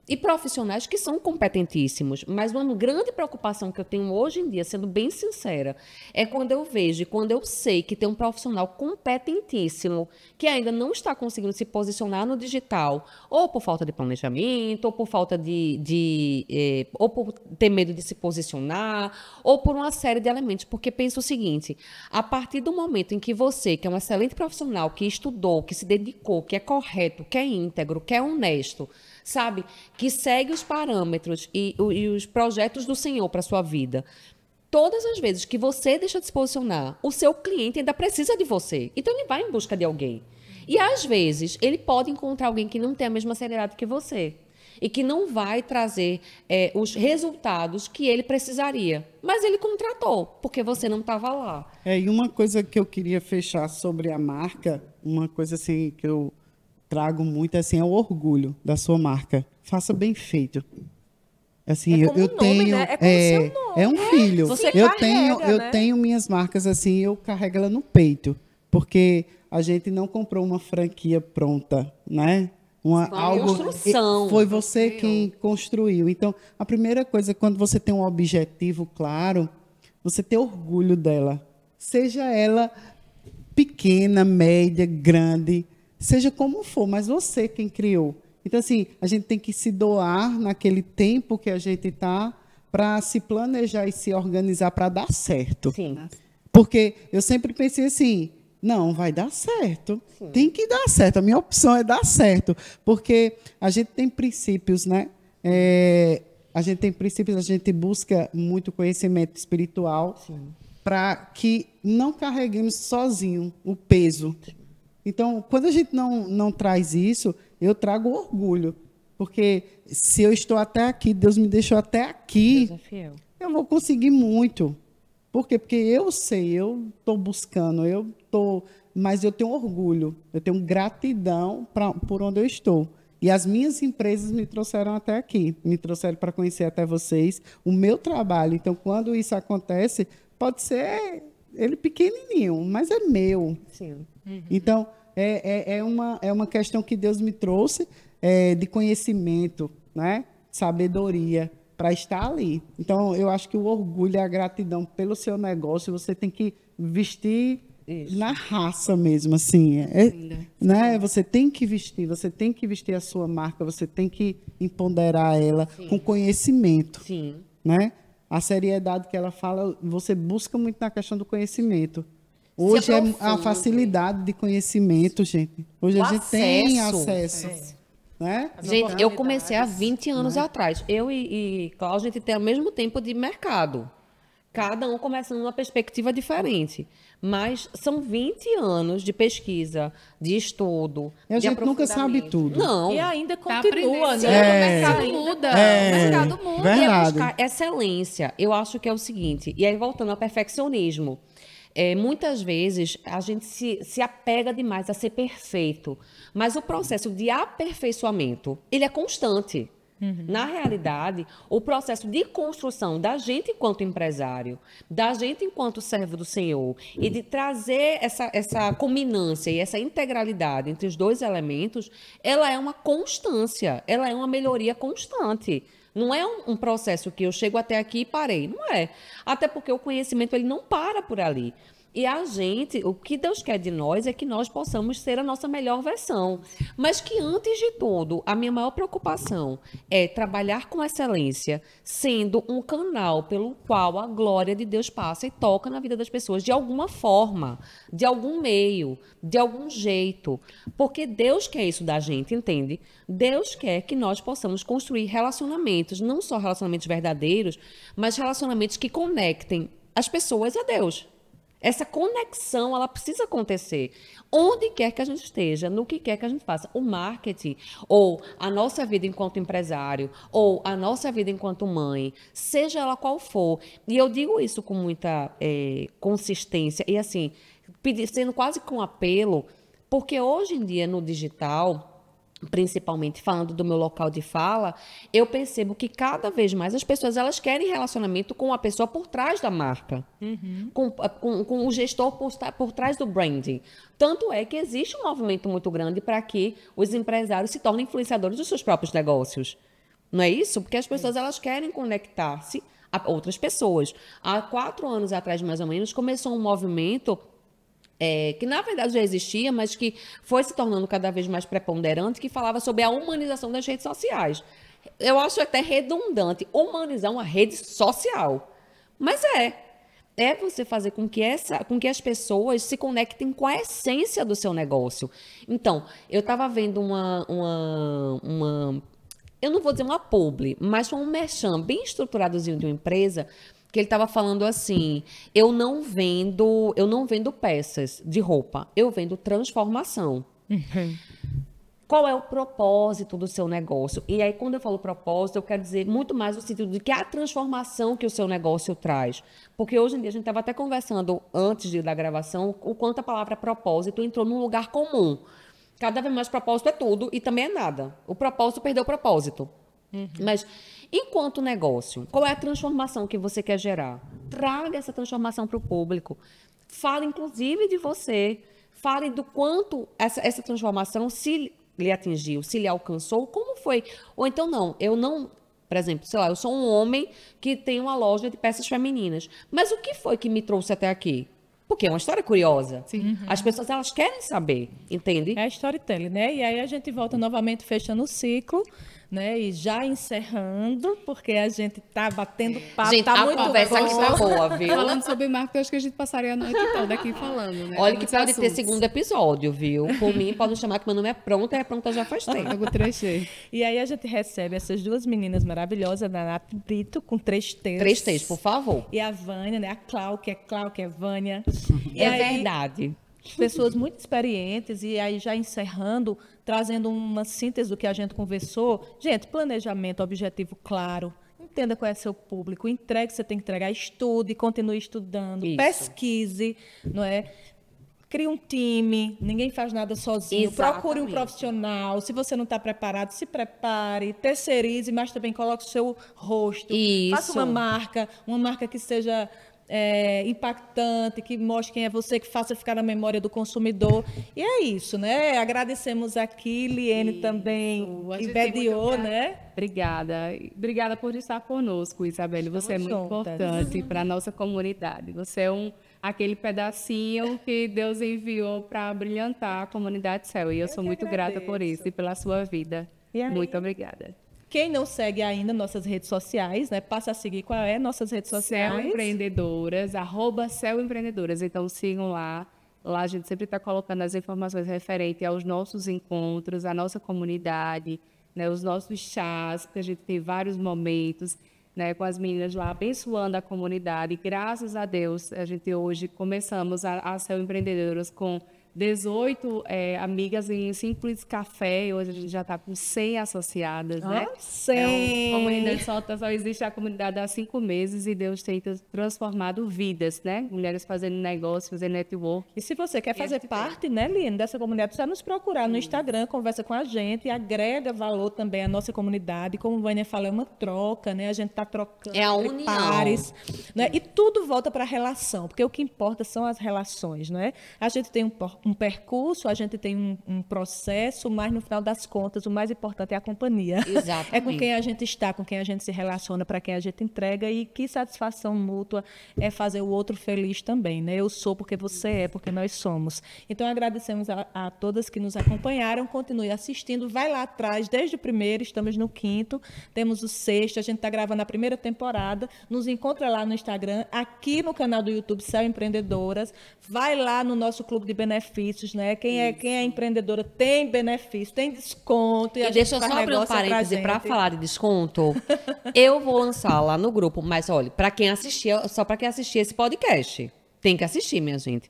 E profissionais que são competentíssimos. Mas uma grande preocupação que eu tenho hoje em dia, sendo bem sincera, é quando eu vejo e quando eu sei que tem um profissional competentíssimo que ainda não está conseguindo se posicionar no digital, ou por falta de planejamento, ou por falta ou por ter medo de se posicionar, ou por uma série de elementos. Porque pensa o seguinte, a partir do momento em que você, que é um excelente profissional, que estudou, que se dedicou, que é correto, que é íntegro, que é honesto, sabe, que segue os parâmetros e os projetos do Senhor para a sua vida, todas as vezes que você deixa de se posicionar, o seu cliente ainda precisa de você. Então, ele vai em busca de alguém. E, às vezes, ele pode encontrar alguém que não tem a mesma seriedade que você e que não vai trazer os resultados que ele precisaria. Mas ele contratou, porque você não estava lá. E uma coisa que eu queria fechar sobre a marca, uma coisa assim que eu trago muito assim, é o orgulho da sua marca. Faça bem feito. Assim, É como eu um nome, tenho, né? É como seu nome. é um filho. Você eu carrega, né? tenho minhas marcas assim, eu carrego ela no peito, porque a gente não comprou uma franquia pronta, né? Uma construção. Foi você quem construiu. Então, a primeira coisa, quando você tem um objetivo claro, você ter orgulho dela. Seja ela pequena, média, grande, seja como for, mas você quem criou. Então, assim, a gente tem que se doar naquele tempo que a gente está para se planejar e se organizar para dar certo. Sim. Porque eu sempre pensei assim, não, vai dar certo. Sim. Tem que dar certo. A minha opção é dar certo. Porque a gente tem princípios, né? A gente tem princípios, a gente busca muito conhecimento espiritual para que não carreguemos sozinho o peso. Então, quando a gente não traz isso, eu trago orgulho. Porque se eu estou até aqui, Deus me deixou até aqui, Deus é fiel. Eu vou conseguir muito. Por quê? Porque eu sei, eu estou buscando, mas eu tenho orgulho, eu tenho gratidão por onde eu estou. E as minhas empresas me trouxeram até aqui, me trouxeram para conhecer até vocês o meu trabalho. Então, quando isso acontece, pode ser ele pequenininho, mas é meu. Sim. Uhum. Então, é uma questão que Deus me trouxe de conhecimento, né? Sabedoria, para estar ali. Então, eu acho que o orgulho e a gratidão pelo seu negócio, você tem que vestir na raça mesmo, assim. Né? Você tem que vestir a sua marca, você tem que empoderar ela com conhecimento. Sim. Né? A seriedade que ela fala, você busca muito na questão do conhecimento. Hoje é a facilidade de conhecimento, gente. Hoje a gente tem acesso. Né? Gente, eu comecei há 20 anos atrás. Eu e Cláudia, a gente tem o mesmo tempo de mercado. Cada um começando numa perspectiva diferente. Mas são 20 anos de pesquisa, de estudo, e a de gente nunca sabe tudo. Não. E ainda Tá continua, aprendendo. né? O mercado muda. O mercado muda. Verdade. E é buscar excelência. Eu acho que é o seguinte, e aí voltando ao perfeccionismo, muitas vezes a gente se apega demais a ser perfeito, mas o processo de aperfeiçoamento, ele é constante. Na realidade, o processo de construção da gente enquanto empresário, da gente enquanto servo do Senhor, e de trazer essa culminância e essa integralidade entre os dois elementos, ela é uma constância, ela é uma melhoria constante. Não é um processo que eu chego até aqui e parei, não é. Até porque o conhecimento ele não para por ali. E a gente, o que Deus quer de nós é que nós possamos ser a nossa melhor versão. Mas que, antes de tudo, a minha maior preocupação é trabalhar com excelência, sendo um canal pelo qual a glória de Deus passa e toca na vida das pessoas de alguma forma, de algum meio, de algum jeito. Porque Deus quer isso da gente, entende? Deus quer que nós possamos construir relacionamentos, não só relacionamentos verdadeiros, mas relacionamentos que conectem as pessoas a Deus. Essa conexão, ela precisa acontecer. Onde quer que a gente esteja, no que quer que a gente faça. O marketing, ou a nossa vida enquanto empresário, ou a nossa vida enquanto mãe, seja ela qual for. E eu digo isso com muita consistência, e assim, sendo quase com apelo, porque hoje em dia, no digital, principalmente falando do meu local de fala, eu percebo que cada vez mais as pessoas elas querem relacionamento com a pessoa por trás da marca, com o gestor por trás do branding. Tanto é que existe um movimento muito grande para que os empresários se tornem influenciadores dos seus próprios negócios. Não é isso? Porque as pessoas elas querem conectar-se a outras pessoas. Há 4 anos atrás, mais ou menos, começou um movimento que na verdade já existia, mas que foi se tornando cada vez mais preponderante, que falava sobre a humanização das redes sociais. Eu acho até redundante humanizar uma rede social. Mas é você fazer com que as pessoas se conectem com a essência do seu negócio. Então, eu estava vendo eu não vou dizer uma publi, mas foi um merchan bem estruturadozinho de uma empresa que ele estava falando assim: eu não vendo peças de roupa, eu vendo transformação. Qual é o propósito do seu negócio? E aí, quando eu falo propósito, eu quero dizer muito mais no sentido de que é a transformação que o seu negócio traz. Porque hoje em dia, a gente estava até conversando antes da gravação, o quanto a palavra propósito entrou num lugar comum. Cada vez mais propósito é tudo e também é nada. O propósito perdeu o propósito. Mas, enquanto negócio, qual é a transformação que você quer gerar? Traga essa transformação para o público. Fale, inclusive, de você. Fale do quanto essa transformação se lhe atingiu, se lhe alcançou, como foi. Ou então, não, eu não... Por exemplo, sei lá, eu sou um homem que tem uma loja de peças femininas. Mas o que foi que me trouxe até aqui? Porque é uma história curiosa. Sim. As pessoas, elas querem saber, entende? É a storytelling, né? E aí a gente volta novamente fechando o ciclo, né? E já encerrando, porque a gente tá batendo papo, Gente, tá a muito conversa aqui tá bom. boa, viu? Falando sobre marketing, eu acho que a gente passaria a noite toda aqui falando, né? Olha que Muitos pode ter assuntos. segundo episódio, viu? Por mim, pode chamar que meu nome é Pronta, e é Pronta já faz tempo. Logo trechei. E aí a gente recebe essas duas meninas maravilhosas, a Nath Brito, com 3 T's. 3 T's, por favor. E a Vânia, né? A Clau, que é Vânia. E É aí, verdade. pessoas muito experientes, e aí já encerrando, trazendo uma síntese do que a gente conversou. Gente, planejamento, objetivo claro, entenda qual é seu público, entregue o que você tem que entregar, estude, continue estudando, Isso. pesquise, não é? Crie um time, ninguém faz nada sozinho, Exatamente. procure um profissional, se você não está preparado, se prepare, terceirize, mas também coloque o seu rosto, Isso. faça uma marca que seja impactante, que mostre quem é você, que faça ficar na memória do consumidor. E é isso, né? Agradecemos aqui, Liene também, A e gente tem Bediô, muito né? Obrigada. Obrigada por estar conosco, Isabelle. Você é muito Estamos juntas. importante para a nossa comunidade. Você é aquele pedacinho que Deus enviou para brilhantar a comunidade Céu. E eu sou muito grata por agradeço. isso e pela sua vida. E aí? Muito obrigada. Quem não segue ainda nossas redes sociais, né? Passa a seguir. Qual é nossas redes Céu sociais? Empreendedoras, @Céu Empreendedoras. Então sigam lá. Lá a gente sempre está colocando as informações referentes aos nossos encontros, à nossa comunidade, né, os nossos chás, que a gente tem vários momentos, né, com as meninas lá abençoando a comunidade. E, graças a Deus, a gente hoje começamos a Céu Empreendedoras com 18 amigas em Simples Café, e hoje a gente já está com 100 associadas, né? 100! A comunidade só existe a comunidade há 5 meses e Deus tem transformado vidas, né? Mulheres fazendo negócio, fazendo network. E se você quer fazer parte, né, Liane, dessa comunidade, precisa nos procurar no Instagram, conversa com a gente, agrega valor também à nossa comunidade. Como a Vânia falou, é uma troca, né? A gente está trocando É a entre união. pares, né? E tudo volta para a relação, porque o que importa são as relações, né? A gente tem um percurso, a gente tem um processo, mas no final das contas, o mais importante é a companhia. Exatamente. É com quem a gente está, com quem a gente se relaciona, para quem a gente entrega, e que satisfação mútua é fazer o outro feliz também, né? Eu sou porque você é, porque nós somos. Então, agradecemos a todas que nos acompanharam, continue assistindo, vai lá atrás, desde o primeiro, estamos no 5º, temos o 6º, a gente está gravando a primeira temporada, nos encontra lá no Instagram, aqui no canal do YouTube Céu Empreendedoras, vai lá no nosso clube de benefícios, né? Quem é empreendedora tem benefício, tem desconto. E a gente deixa eu faz só abrir um negócio pra parêntese gente. para falar de desconto. Eu vou lançar lá no grupo, mas olha, para quem assistir, só para quem assistir esse podcast, tem que assistir, minha gente.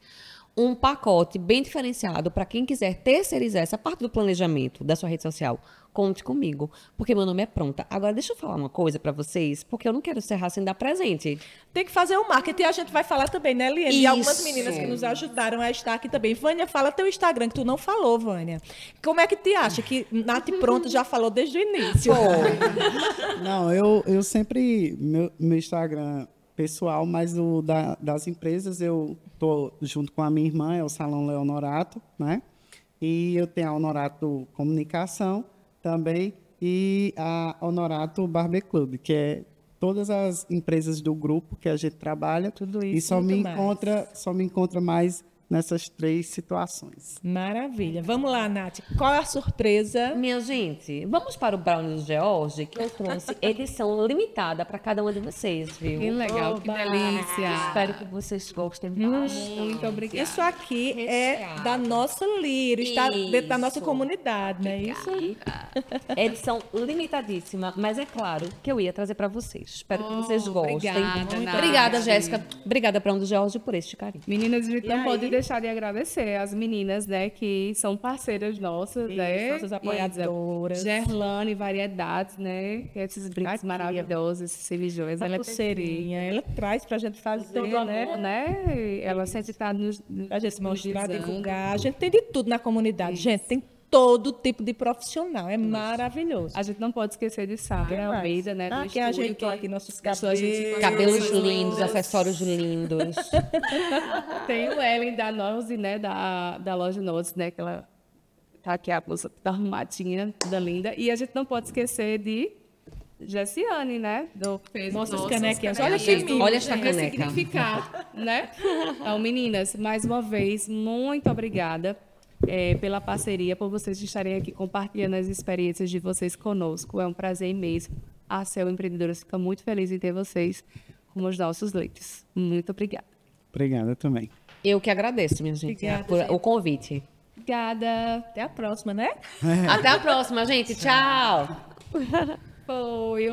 Um pacote bem diferenciado para quem quiser terceirizar essa parte do planejamento da sua rede social. Conte comigo, porque meu nome é Pronta. Agora, deixa eu falar uma coisa para vocês, porque eu não quero encerrar sem dar presente. Tem que fazer o marketing, e a gente vai falar também, né, Liane? E algumas Isso. meninas que nos ajudaram a estar aqui também. Vânia, fala teu Instagram, que tu não falou, Vânia. Como é que te acha? Que Nath Pronto já falou desde o início. Não, eu sempre... Meu Instagram pessoal, mas o das empresas eu tô junto com a minha irmã, é o Salão Leonorato, né? E eu tenho a Honorato Comunicação também. e a Honorato Barber Club, que é todas as empresas do grupo que a gente trabalha. Tudo e isso só e me muito mais. só me encontra mais nessas 3 situações. Maravilha. Vamos lá, Nath. Qual é a surpresa? Minha gente, vamos para o Brownie do George, que eu trouxe edição limitada para cada uma de vocês, viu? Que legal, que Oba! delícia. Espero que vocês gostem bastante. Muito obrigada. Isso aqui é Recheado. da nossa Lira, está dentro da nossa Isso. comunidade, não é isso? Edição limitadíssima, mas é claro que eu ia trazer para vocês. Espero que vocês gostem. obrigada, Nath. Obrigada, Jéssica. Obrigada, Brownie do George, por este carinho. Meninas, a gente E não aí? pode deixar de agradecer as meninas, né, que são parceiras nossas, Isso, né? nossas apoiadoras. Gerlane Variedades, né? Esses brincos Aqui, ó. maravilhosos, esses cervejões. Essa Ela é pulseirinha, ela traz pra gente fazer, todo amor, né? né? Ela sempre está nos Pra gente se mostrar, dizendo. divulgar. A gente tem de tudo na comunidade. Gente, tem todo tipo de profissional. É maravilhoso. A gente não pode esquecer de Sara Almeida, né? Do Ah, que estúdio, ajeitou aqui nossos deixou a gente cabelos. Cabelos lindos, acessórios lindos. Tem o Ellen da Nose, né? Da loja Nose, né? Que ela tá aqui, a moça tá arrumadinha, toda linda. E a gente não pode esquecer de Jessiane, né? Nossas canequinhas. Olha Olha que que Olha esta Tem caneca. significado, né? Então, meninas, mais uma vez, muito obrigada pela parceria, por vocês estarem aqui compartilhando as experiências de vocês conosco. É um prazer imenso. A Cel Empreendedora fica muito feliz em ter vocês como os nossos leitos. Muito obrigada. Obrigada também. Eu que agradeço, minha gente, Obrigada, por gente. o convite. Obrigada. Até a próxima, né? Até a próxima, gente. Tchau. Foi.